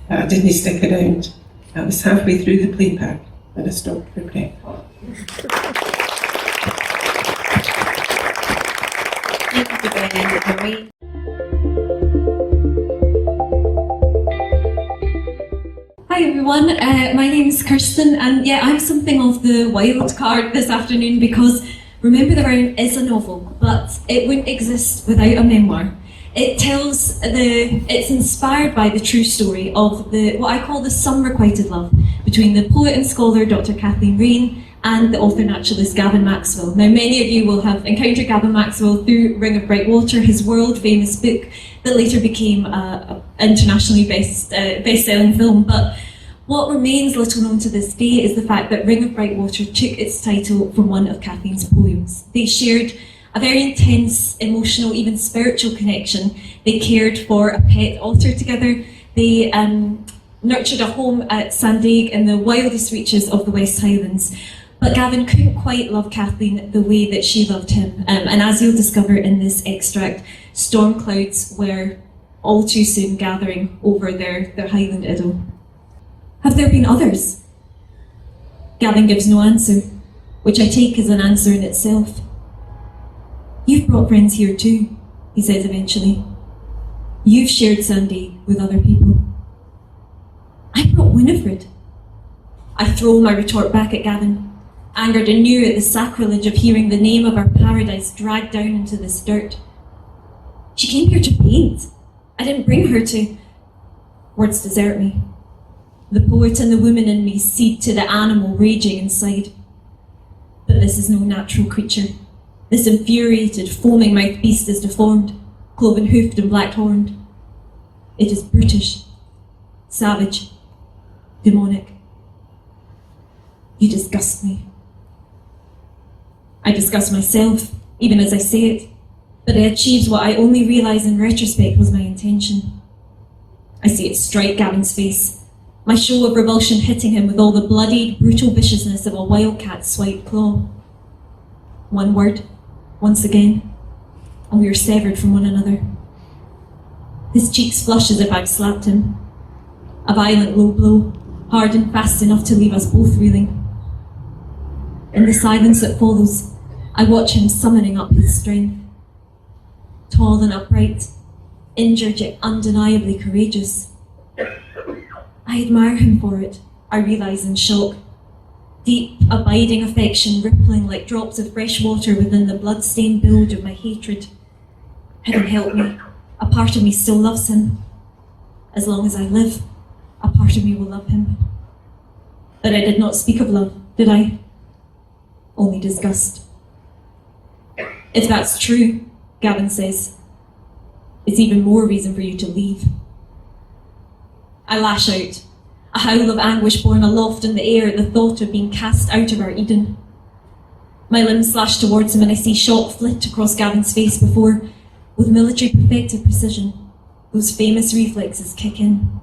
But I didn't stick around. I was halfway through the play park, and I stopped for breath. Maureen. Hi everyone, my name is Kirsten, and yeah, I'm something of the wild card this afternoon because Remember the Round is a novel, but it wouldn't exist without a memoir. It's inspired by the true story of what I call the some-requited love between the poet and scholar Dr. Kathleen Raine and the author naturalist Gavin Maxwell. Now, many of you will have encountered Gavin Maxwell through Ring of Bright Water, his world-famous book that later became an internationally best-selling film. But what remains little known to this day is the fact that Ring of Bright Water took its title from one of Kathleen's poems. They shared a very intense, emotional, even spiritual connection. They cared for a pet otter together. They nurtured a home at Sandaig in the wildest reaches of the West Highlands. But Gavin couldn't quite love Kathleen the way that she loved him. And as you'll discover in this extract, storm clouds were all too soon gathering over their Highland idyll. Have there been others? Gavin gives no answer, which I take as an answer in itself. You've brought friends here too, he says eventually. You've shared Sandaig with other people. I brought Winifred. I throw my retort back at Gavin, angered anew at the sacrilege of hearing the name of our paradise dragged down into this dirt. She came here to paint. I didn't bring her to... Words desert me. The poet and the woman in me cede to the animal raging inside. But this is no natural creature. This infuriated, foaming-mouthed beast is deformed, cloven-hoofed and black-horned. It is brutish, savage, demonic. You disgust me. I disgust myself, even as I say it, but it achieves what I only realise in retrospect was my intention. I see it strike Gavin's face, my show of revulsion hitting him with all the bloodied, brutal viciousness of a wildcat's swiped claw. One word, once again, and we are severed from one another. His cheeks flush as if I'd slapped him. A violent low blow, hard and fast enough to leave us both reeling. In the silence that follows, I watch him summoning up his strength. Tall and upright, injured yet undeniably courageous. I admire him for it, I realise in shock. Deep, abiding affection rippling like drops of fresh water within the blood-stained bilge of my hatred. Heaven help me, a part of me still loves him. As long as I live, a part of me will love him. But I did not speak of love, did I? Only disgust. If that's true, Gavin says, it's even more reason for you to leave. I lash out, a howl of anguish borne aloft in the air at the thought of being cast out of our Eden. My limbs slash towards him and I see shot flit across Gavin's face before, with military perfected precision, those famous reflexes kick in.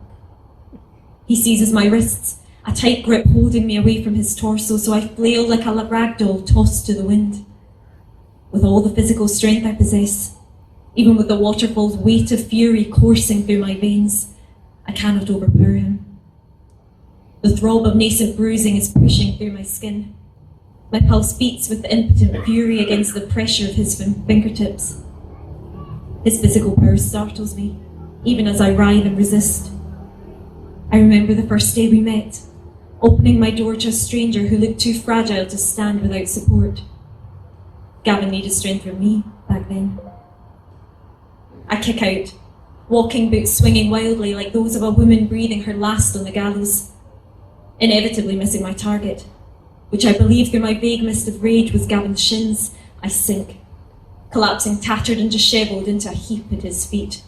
He seizes my wrists, a tight grip holding me away from his torso, so I flail like a ragdoll tossed to the wind. With all the physical strength I possess, even with the waterfall's weight of fury coursing through my veins, I cannot overpower him. The throb of nascent bruising is pushing through my skin. My pulse beats with the impotent fury against the pressure of his fingertips. His physical power startles me, even as I writhe and resist. I remember the first day we met, opening my door to a stranger who looked too fragile to stand without support. Gavin needed strength from me back then. I kick out, walking boots swinging wildly like those of a woman breathing her last on the gallows, inevitably missing my target, which I believe through my vague mist of rage was Gavin's shins. I sink, collapsing tattered and dishevelled into a heap at his feet.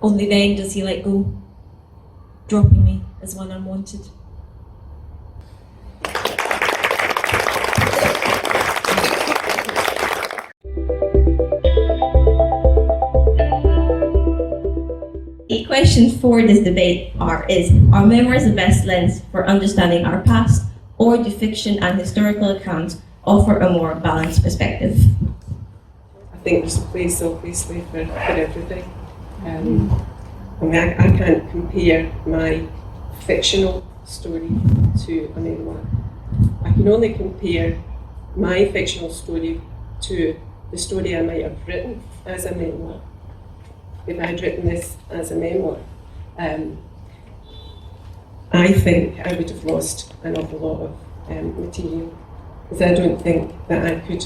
Only then does he let go, dropping me as one unwanted. A question for this debate is memoirs the best lens for understanding our past, or do fiction and historical accounts offer a more balanced perspective? I think there's a place, obviously, for everything. I can't compare my fictional story to a memoir. I can only compare my fictional story to the story I might have written as a memoir. If I had written this as a memoir, I think I would have lost an awful lot of material, because I don't think that I could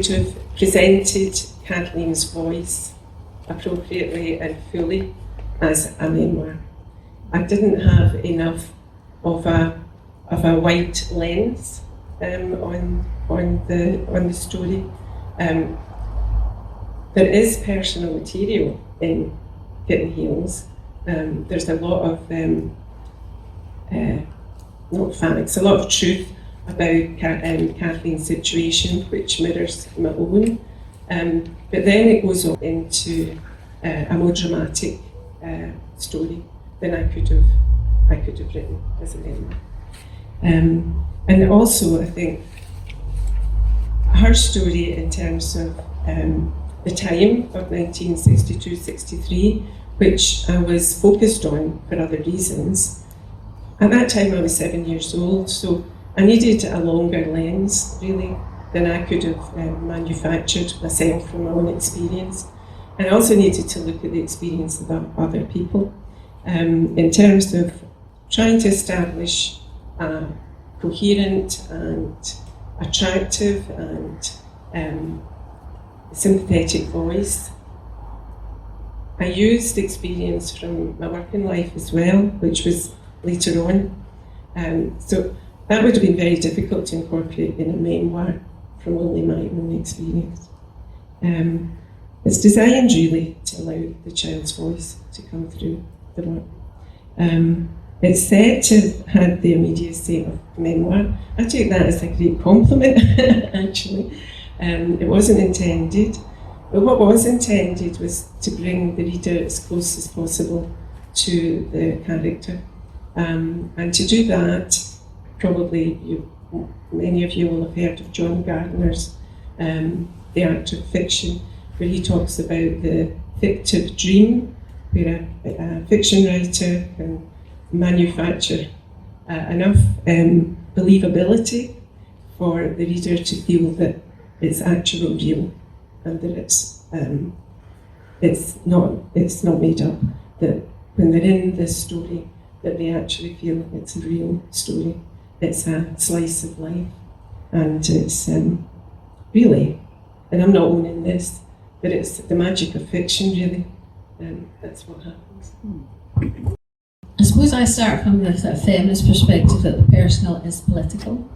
have presented Kathleen's voice appropriately and fully as a memoir. I didn't have enough of a white lens on the story. There is personal material in Kitten Heals. There's a lot of not facts, a lot of truth about Kathleen's situation, which mirrors my own. But then it goes on into a more dramatic story than I could have written as a memoir. And also, I think her story in terms of the time of 1962-63, which I was focused on for other reasons. At that time I was 7 years old, so I needed a longer lens, really, than I could have manufactured myself from my own experience. And I also needed to look at the experience of other people in terms of trying to establish a coherent and attractive and sympathetic voice. I used experience from my working life as well, which was later on. So that would have been very difficult to incorporate in a memoir from only my own experience. It's designed really to allow the child's voice to come through the work. It's said to have had the immediacy of memoir. I take that as a great compliment, actually. It wasn't intended, but what was intended was to bring the reader as close as possible to the character. And to do that, probably many of you will have heard of John Gardner's The Art of Fiction, where he talks about the fictive dream, where a fiction writer can manufacture enough believability for the reader to feel that it's actually real and that it's not made up, that when they're in this story that they actually feel it's a real story, it's a slice of life, and it's really and I'm not owning this, but it's the magic of fiction, really. That's what happens. I suppose I start from the sort of feminist perspective that the personal is political,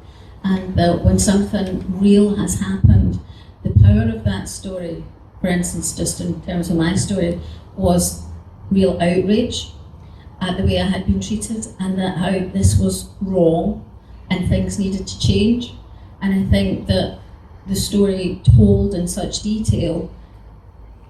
and that when something real has happened, the power of that story, for instance, just in terms of my story, was real outrage at the way I had been treated, and that how this was wrong and things needed to change. And I think that the story told in such detail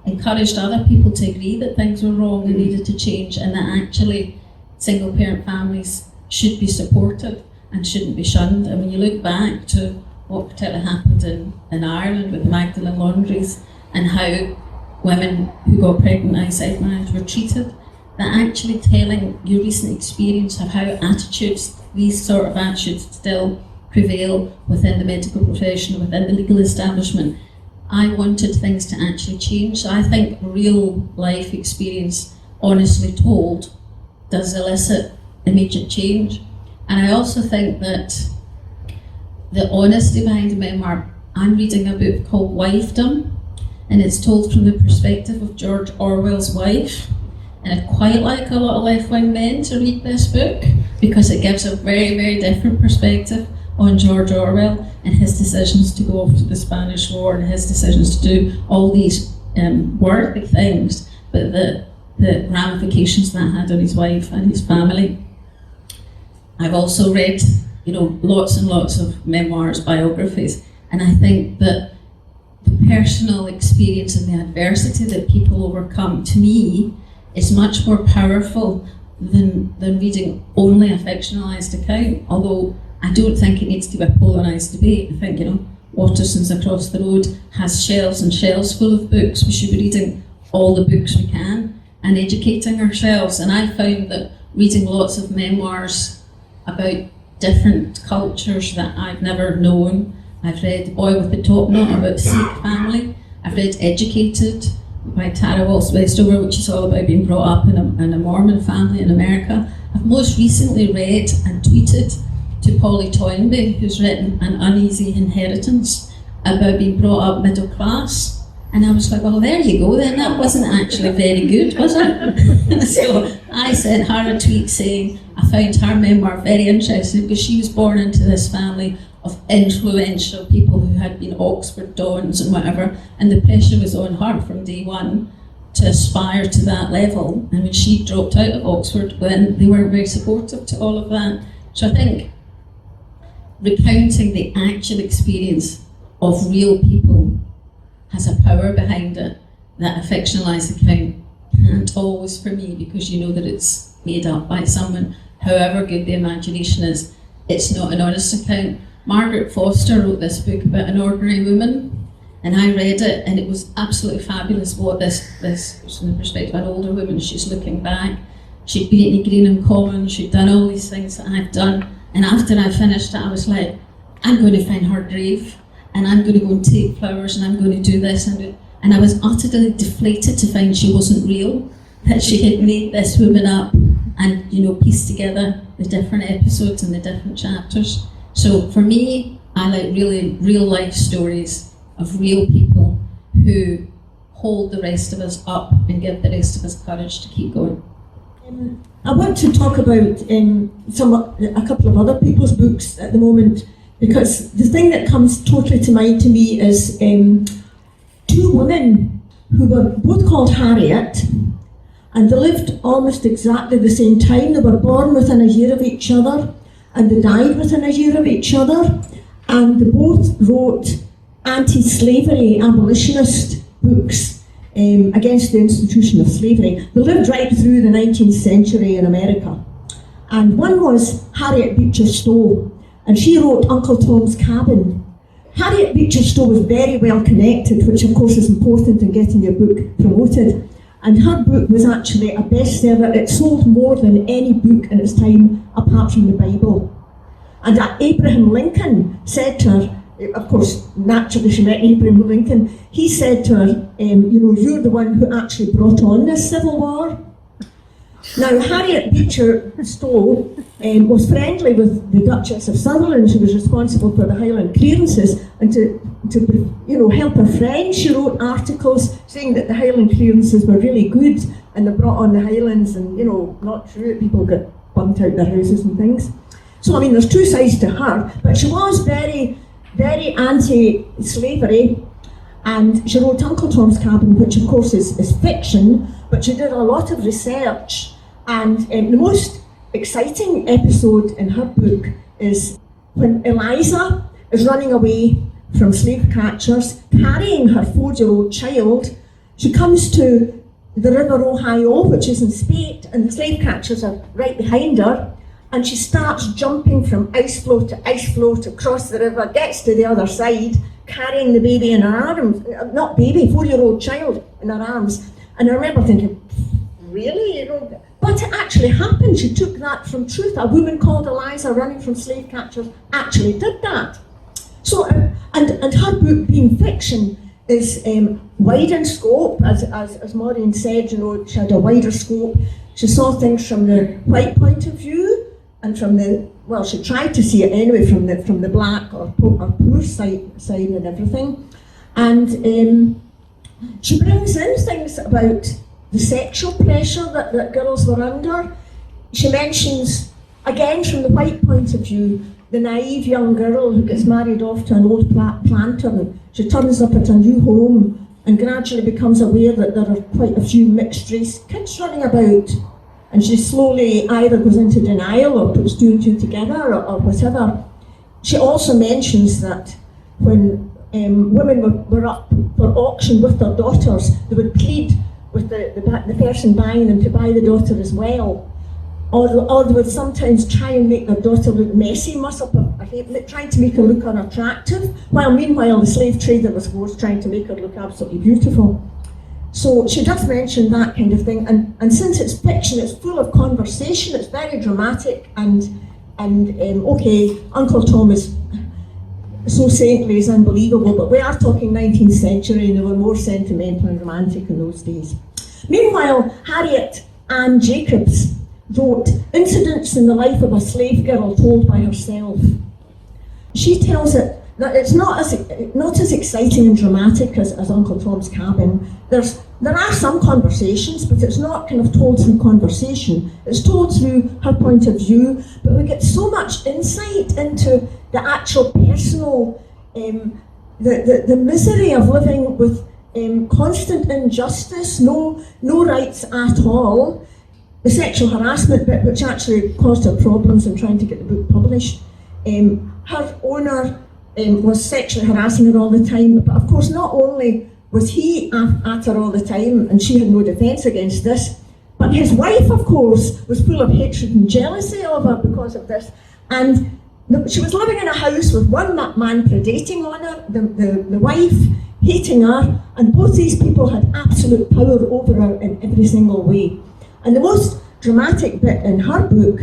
encouraged other people to agree that things were wrong and needed to change, and that actually single parent families should be supported and shouldn't be shunned. And when you look back to what particularly happened in Ireland with the Magdalene laundries and how women who got pregnant outside marriage were treated, that actually telling your recent experience of how attitudes, these sort of attitudes still prevail within the medical profession, within the legal establishment, I wanted things to actually change. So I think real life experience, honestly told, does elicit immediate change. And I also think that the honesty behind the memoir, I'm reading a book called Wifedom, and it's told from the perspective of George Orwell's wife. And I'd quite like a lot of left-wing men to read this book, because it gives a very, very different perspective on George Orwell and his decisions to go off to the Spanish War and his decisions to do all these worthy things, but the ramifications that had on his wife and his family. I've also read, lots and lots of memoirs, biographies, and I think that the personal experience and the adversity that people overcome, to me, is much more powerful than reading only a fictionalised account, although I don't think it needs to be a polarised debate. I think, Waterson's across the road has shelves and shelves full of books. We should be reading all the books we can and educating ourselves. And I found that reading lots of memoirs about different cultures that I've never known. I've read The Boy with the Top Knot about the Sikh family. I've read Educated by Tara Walsh-Westover, which is all about being brought up in a Mormon family in America. I've most recently read and tweeted to Polly Toynbee, who's written An Uneasy Inheritance, about being brought up middle class. And I was like, well, there you go then, that wasn't actually very good, was it? So I sent her a tweet saying I found her memoir very interesting because she was born into this family of influential people who had been Oxford dons and whatever, and the pressure was on her from day one to aspire to that level. And when she dropped out of Oxford, when they weren't very supportive to all of that. So I think recounting the actual experience of real people has a power behind it that a fictionalised account can't always, for me, because you know that it's made up by someone, however good the imagination is, it's not an honest account. Margaret Foster wrote this book about an ordinary woman, and I read it, and it was absolutely fabulous what this was from the perspective of an older woman. She's looking back, she'd been at Greenham Common, she'd done all these things that I've done, and after I finished it, I was like, I'm going to find her grave, and I'm going to go and take flowers, and I'm going to do this, and I was utterly deflated to find she wasn't real, that she had made this woman up and, pieced together the different episodes and the different chapters. So for me, I like really real life stories of real people who hold the rest of us up and give the rest of us courage to keep going. I want to talk about a couple of other people's books at the moment, because the thing that comes totally to mind to me is two women who were both called Harriet, and they lived almost exactly the same time. They were born within a year of each other, and they died within a year of each other, and they both wrote anti-slavery abolitionist books against the institution of slavery. They lived right through the 19th century in America. And one was Harriet Beecher Stowe, and she wrote Uncle Tom's Cabin. Harriet Beecher Stowe was very well connected, which of course is important in getting your book promoted. And her book was actually a bestseller. It sold more than any book in its time, apart from the Bible. And Abraham Lincoln said to her, of course, naturally she met Abraham Lincoln, he said to her, you're the one who actually brought on this civil war. Now, Harriet Beecher Stowe was friendly with the Duchess of Sutherland, who was responsible for the Highland clearances, and to help her friends. She wrote articles saying that the Highland clearances were really good and they brought on the Highlands, and not true, people got burnt out their houses and things. So I mean, there's two sides to her, but she was very, very anti-slavery, and she wrote Uncle Tom's Cabin, which of course is fiction, but she did a lot of research, and the most exciting episode in her book is when Eliza is running away from slave catchers, carrying her 4-year-old child. She comes to the River Ohio, which is in Spate, and the slave catchers are right behind her, and she starts jumping from ice floe to across the river, gets to the other side, carrying the baby in her arms, not baby, 4-year-old child in her arms. And I remember thinking, really? But it actually happened. She took that from truth. A woman called Eliza, running from slave catchers, actually did that. So, and her book, being fiction, is wide in scope, as Maureen said. She had a wider scope. She saw things from the white point of view, and from she tried to see it anyway from the black or poor side and everything. And she brings in things about the sexual pressure that girls were under. She mentions, again from the white point of view, the naive young girl who gets married off to an old planter, and she turns up at a new home and gradually becomes aware that there are quite a few mixed race kids running about, and she slowly either goes into denial or puts 2 and 2 together or whatever. She also mentions that when women were up for auction with their daughters, they would plead with the person buying them to buy the daughter as well. Or they would sometimes try and make their daughter look messy, trying to make her look unattractive, while meanwhile the slave trader was trying to make her look absolutely beautiful. So she does mention that kind of thing, and since it's fiction, it's full of conversation, it's very dramatic, and okay, Uncle Tom is so saintly, is unbelievable, but we are talking 19th century, and they were more sentimental and romantic in those days. Meanwhile, Harriet Ann Jacobs wrote Incidents in the Life of a Slave Girl Told by Herself. She tells it that it's not as exciting and dramatic as Uncle Tom's Cabin. There are some conversations, but it's not kind of told through conversation. It's told through her point of view, but we get so much insight into the actual personal, the misery of living with constant injustice, no rights at all. The sexual harassment bit, which actually caused her problems in trying to get the book published. Her owner was sexually harassing her all the time, but of course not only was he at her all the time, and she had no defence against this, but his wife, of course, was full of hatred and jealousy of her because of this. And she was living in a house with one man predating on her, the wife hating her, and both these people had absolute power over her in every single way. And the most dramatic bit in her book,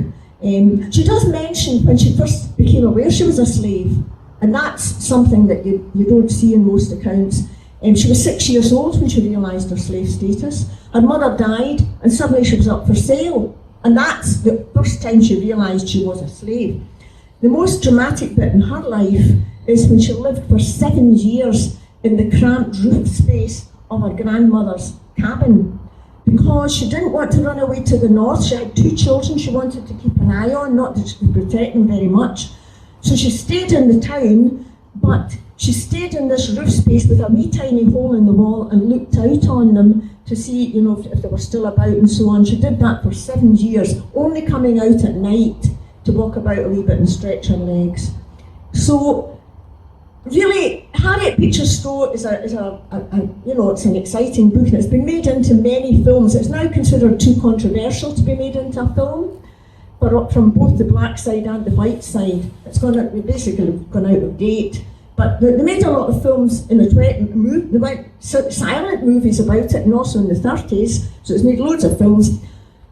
she does mention when she first became aware she was a slave, and that's something that you don't see in most accounts. She was 6 years old when she realised her slave status. Her mother died, and suddenly she was up for sale, and that's the first time she realised she was a slave. The most dramatic bit in her life is when she lived for 7 years in the cramped roof space of her grandmother's cabin, because she didn't want to run away to the north. She had 2 children she wanted to keep an eye on, not that she could protect them very much. So she stayed in the town, but she stayed in this roof space with a wee tiny hole in the wall and looked out on them to see, if they were still about and so on. She did that for 7 years, only coming out at night to walk about a wee bit and stretch her legs. So really, Harriet Beecher Stowe is it's an exciting book, and it's been made into many films. It's now considered too controversial to be made into a film, but from both the black side and the white side, it's basically gone out of date. But they made a lot of films in the 20s, they went silent movies about it, and also in the 30s, so it's made loads of films.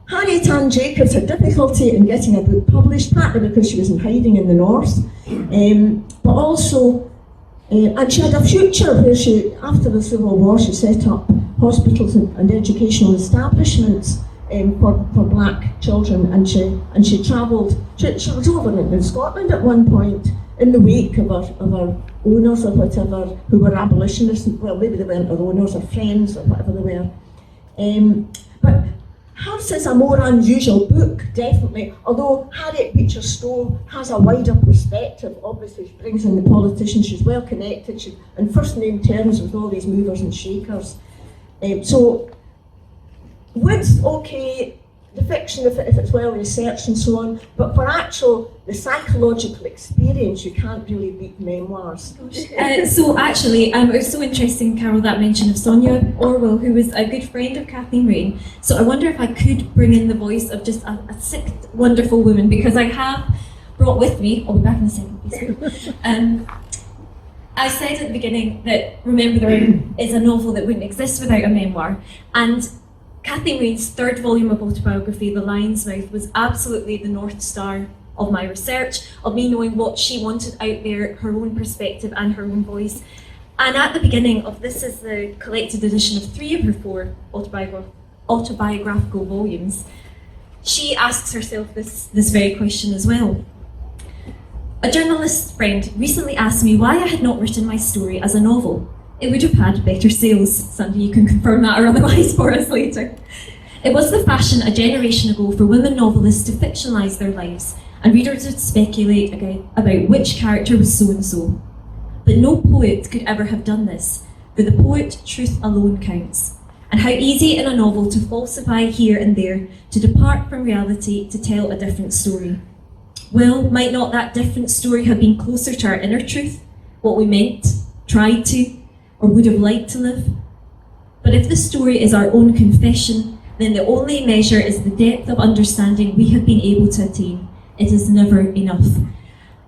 Harriet Ann Jacobs had difficulty in getting a book published, partly because she was in hiding in the north, but also and she had a future where after the Civil War, she set up hospitals and educational establishments for black children, and she travelled. She was over in Scotland at one point, in the wake of our owners or whatever, who were abolitionists. Well, maybe they weren't our owners or friends or whatever they were. But hers is a more unusual book, definitely. Although Harriet Beecher Stowe has a wider perspective. Obviously, she brings in the politicians. She's well connected. She's in first name terms with all these movers and shakers. So, Wood's okay. The fiction, if it's well researched and so on, but for the psychological experience, you can't really beat memoirs. So actually, it was so interesting, Carol, that mention of Sonia Orwell, who was a good friend of Kathleen Raine. So I wonder if I could bring in the voice of just a sixth wonderful woman, because I have brought with me, I'll be back in a second, please. I said at the beginning that Remember the Ring is a novel that wouldn't exist without a memoir, and Kathleen Raine's third volume of autobiography, The Lion's Mouth, was absolutely the North Star of my research, of me knowing what she wanted out there, her own perspective and her own voice. And at the beginning of this is the collected edition of 3 of her 4 autobiographical volumes, she asks herself this very question as well. A journalist friend recently asked me why I had not written my story as a novel. It would have had better sales. Sandy, you can confirm that or otherwise for us later. It was the fashion a generation ago for women novelists to fictionalise their lives, and readers would speculate about which character was so-and-so. But no poet could ever have done this. For the poet, truth alone counts. And how easy in a novel to falsify here and there, to depart from reality, to tell a different story. Well, might not that different story have been closer to our inner truth, what we meant, tried to, or would have liked to live? But if the story is our own confession, then the only measure is the depth of understanding we have been able to attain. It is never enough.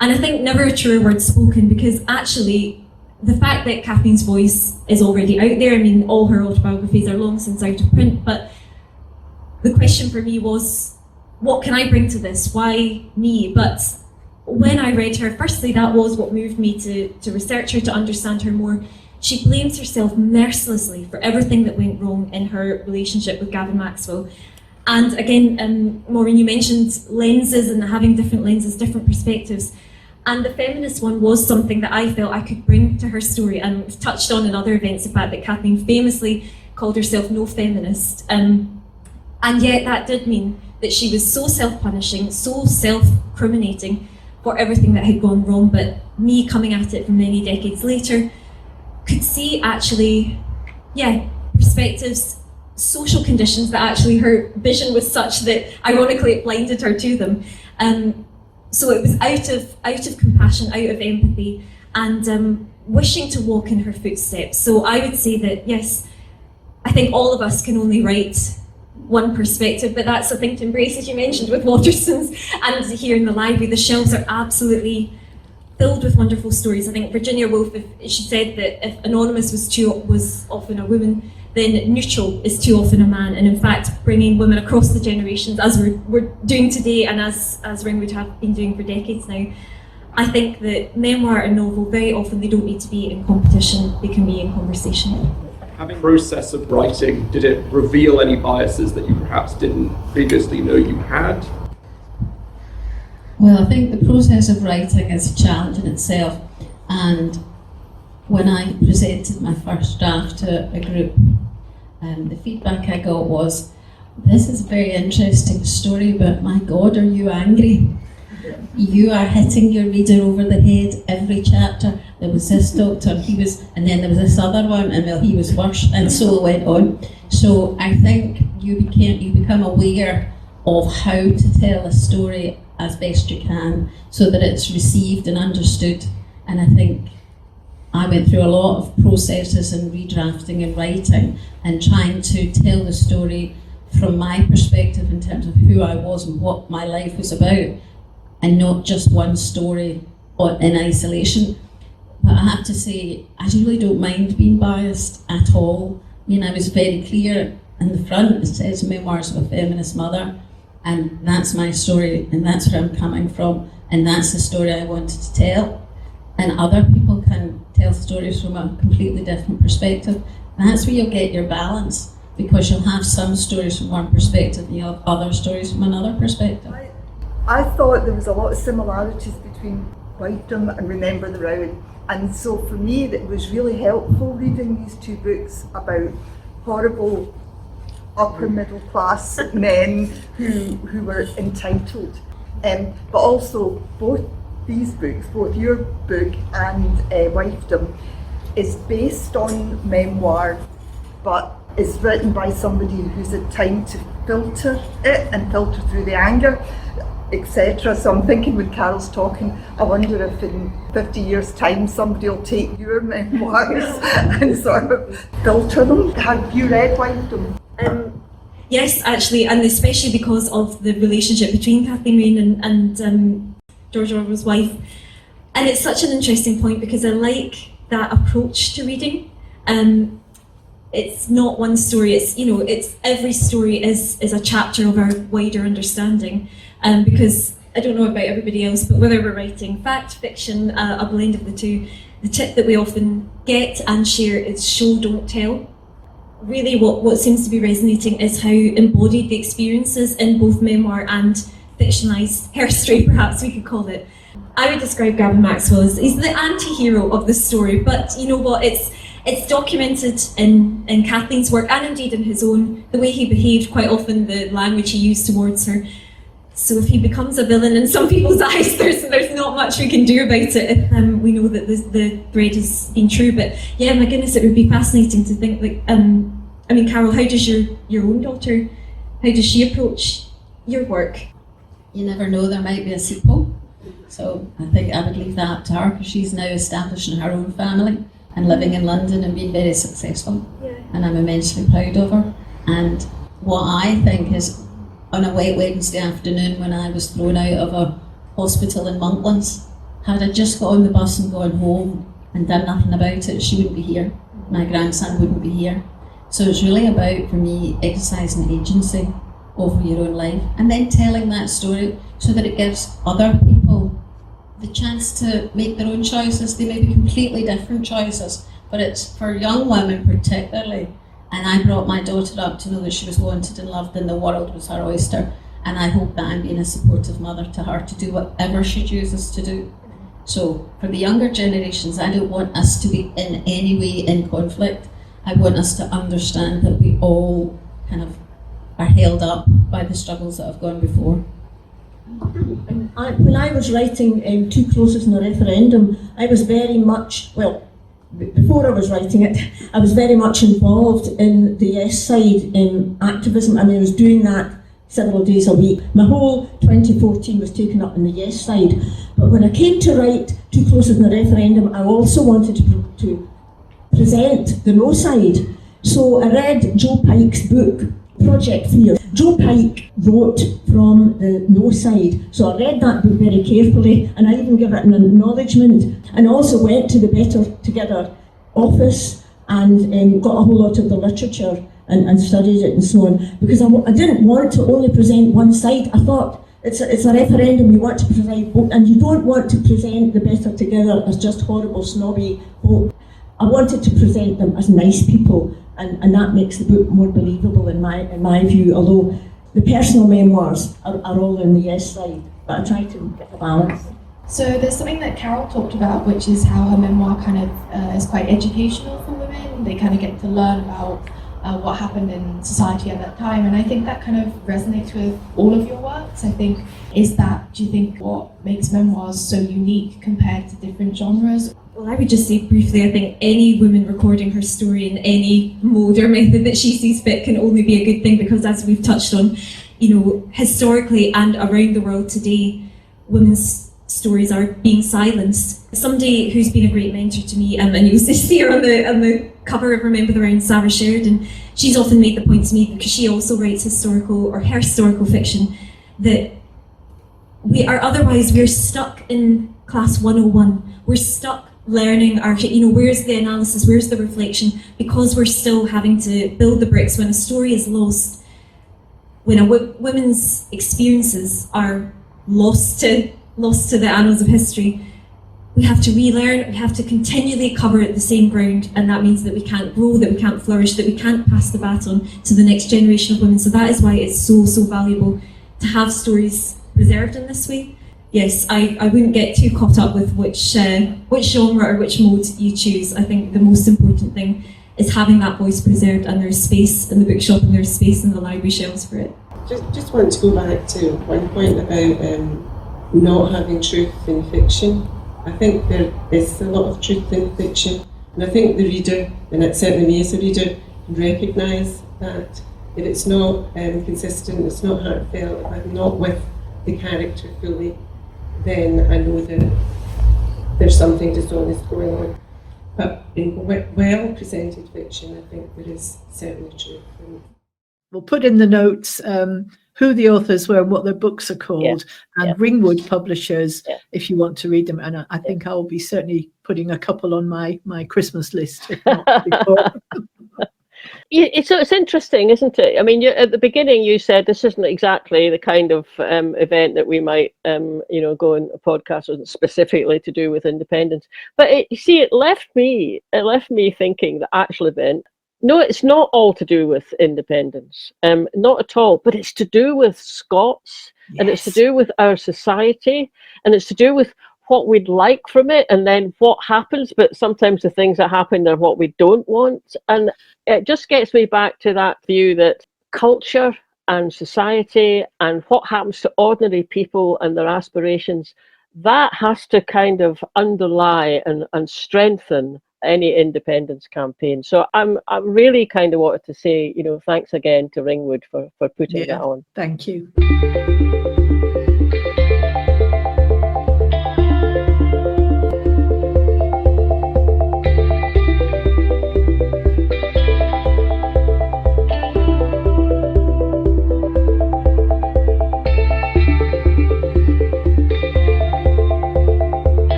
And I think never a truer word spoken, because actually the fact that Kathleen's voice is already out there, I mean, all her autobiographies are long since out of print, but the question for me was, what can I bring to this? Why me? But when I read her, firstly, that was what moved me to research her, to understand her more. She blames herself mercilessly for everything that went wrong in her relationship with Gavin Maxwell. And again, Maureen, you mentioned lenses and having different lenses, different perspectives. And the feminist one was something that I felt I could bring to her story, and we've touched on in other events the fact that Kathleen famously called herself no feminist. And yet that did mean that she was so self-punishing, so self-criminating for everything that had gone wrong. But me coming at it from many decades later, could see actually, perspectives, social conditions that actually her vision was such that ironically it blinded her to them. So it was out of compassion, out of empathy, and wishing to walk in her footsteps. So I would say that yes, I think all of us can only write one perspective, but that's something to embrace, as you mentioned, with Waterston's and here in the library. The shelves are absolutely filled with wonderful stories. I think Virginia Woolf, she said that if anonymous was often a woman, then neutral is too often a man. And in fact, bringing women across the generations, as we're doing today and as Ringwood have been doing for decades now, I think that memoir and novel, very often they don't need to be in competition, they can be in conversation. Having the process of writing, did it reveal any biases that you perhaps didn't previously know you had? Well, I think the process of writing is a challenge in itself, and when I presented my first draft to a group, the feedback I got was, this is a very interesting story, but my God, are you angry? You are hitting your reader over the head every chapter. There was this doctor, and then there was this other one, and well, he was worse, and so it went on. So I think you become aware of how to tell a story as best you can, so that it's received and understood. And I think I went through a lot of processes and redrafting and writing and trying to tell the story from my perspective in terms of who I was and what my life was about, and not just one story in isolation. But I have to say, I really don't mind being biased at all. I mean, I was very clear in the front, it says Memoirs of a Feminist Mother, and that's my story, and that's where I'm coming from, and that's the story I wanted to tell. And other people can tell stories from a completely different perspective. That's where you'll get your balance, because you'll have some stories from one perspective and you'll have other stories from another perspective. I thought there was a lot of similarities between Wifedom and Remember the Rowan. And so for me, it was really helpful reading these two books about horrible upper middle class men who were entitled. But also both these books, both your book and Wifedom, is based on memoir, but is written by somebody who's had time to filter it and filter through the anger, etc. So I'm thinking when Carol's talking, I wonder if in 50 years' time somebody will take your memoirs and sort of filter them. Have you read Wifedom? Yes, actually, and especially because of the relationship between Kathleen Rain and George Orwell's wife. And it's such an interesting point because I like that approach to reading. It's not one story, it's every story is a chapter of our wider understanding. Because I don't know about everybody else, but whether we're writing fact, fiction, a blend of the two, the tip that we often get and share is show, don't tell. Really what seems to be resonating is how embodied the experience is in both memoir and fictionalised herstory, perhaps we could call it. I would describe Gavin Maxwell as he's the anti-hero of the story, but you know what, it's documented in Kathleen's work and indeed in his own, the way he behaved, quite often the language he used towards her. So if he becomes a villain in some people's eyes, there's not much we can do about it if we know that the thread has been true. But yeah, my goodness, it would be fascinating to think, like, I mean, Carol, how does your own daughter, how does she approach your work? You never know, there might be a sequel. So I think I would leave that up to her because she's now establishing her own family and living in London and being very successful. Yeah. And I'm immensely proud of her. And what I think is, on a wet Wednesday afternoon when I was thrown out of a hospital in Monklands, had I just got on the bus and gone home and done nothing about it, she wouldn't be here. My grandson wouldn't be here. So it's really about, for me, exercising agency over your own life and then telling that story so that it gives other people the chance to make their own choices. They may be completely different choices, but it's for young women particularly. And I brought my daughter up to know that she was wanted and loved and the world was her oyster. And I hope that I'm being a supportive mother to her to do whatever she chooses to do. So for the younger generations, I don't want us to be in any way in conflict. I want us to understand that we all kind of are held up by the struggles that have gone before. When I was writing Two Closes in a Referendum, I was very much, well, before I was writing it, I was very much involved in the Yes side activism. I mean, I was doing that several days a week. My whole 2014 was taken up in the Yes side. But when I came to write Two Closes in a Referendum, I also wanted to present the No side. So I read Joe Pike's book, Project Fear. Joe Pike wrote from the No side, so I read that book very carefully, and I even gave it an acknowledgement, and also went to the Better Together office and got a whole lot of the literature and studied it and so on, because I didn't want to only present one side. I thought it's a referendum, you want to present both, and you don't want to present the Better Together as just horrible snobby folk. I wanted to present them as nice people, and that makes the book more believable in my view, although the personal memoirs are all in the Yes side, but I try to get the balance. So there's something that Carol talked about, which is how her memoir kind of is quite educational for women. They kind of get to learn about what happened in society at that time, and I think that kind of resonates with all of your works. I think, do you think what makes memoirs so unique compared to different genres? Well, I would just say briefly, I think any woman recording her story in any mode or method that she sees fit can only be a good thing, because as we've touched on, historically and around the world today, women's stories are being silenced. Somebody who's been a great mentor to me, and you'll see her on the cover of Remember the Round, Sarah Sheridan, she's often made the point to me, because she also writes historical fiction, that we're stuck in class 101. We're stuck learning our, where's the analysis, where's the reflection, because we're still having to build the bricks when a story is lost, when a women's experiences are lost to the annals of history. We have to relearn, we have to continually cover the same ground, and that means that we can't grow, that we can't flourish, that we can't pass the baton to the next generation of women. So that is why it's so valuable to have stories preserved in this way. yes, I wouldn't get too caught up with which genre or which mode you choose. I think the most important thing is having that voice preserved, and there's space in the bookshop and there's space in the library shelves for it. Just want to go back to one point about not having truth in fiction. I think there is a lot of truth in fiction, and I think the reader, and it certainly me as a reader, can recognise that if it's not consistent, it's not heartfelt, if I'm not with the character fully, then I know that there's something dishonest going on. But in well-presented fiction, I think there is certainly truth. We'll put in the notes who the authors were and what their books are called, and Ringwood Publishers, if you want to read them. And I think I'll be certainly putting a couple on my Christmas list, if not before. So it's interesting, isn't it? I mean, at the beginning you said this isn't exactly the kind of event that we might, go on a podcast specifically to do with independence. But it left me thinking the actual event. No, it's not all to do with independence, not at all. But it's to do with Scots, and it's to do with our society, and it's to do with what we'd like from it, and then what happens. But sometimes the things that happen are what we don't want, and it just gets me back to that view that culture and society and what happens to ordinary people and their aspirations, that has to kind of underlie and strengthen any independence campaign. So I'm really kind of wanted to say, thanks again to Ringwood for putting that on. Thank you.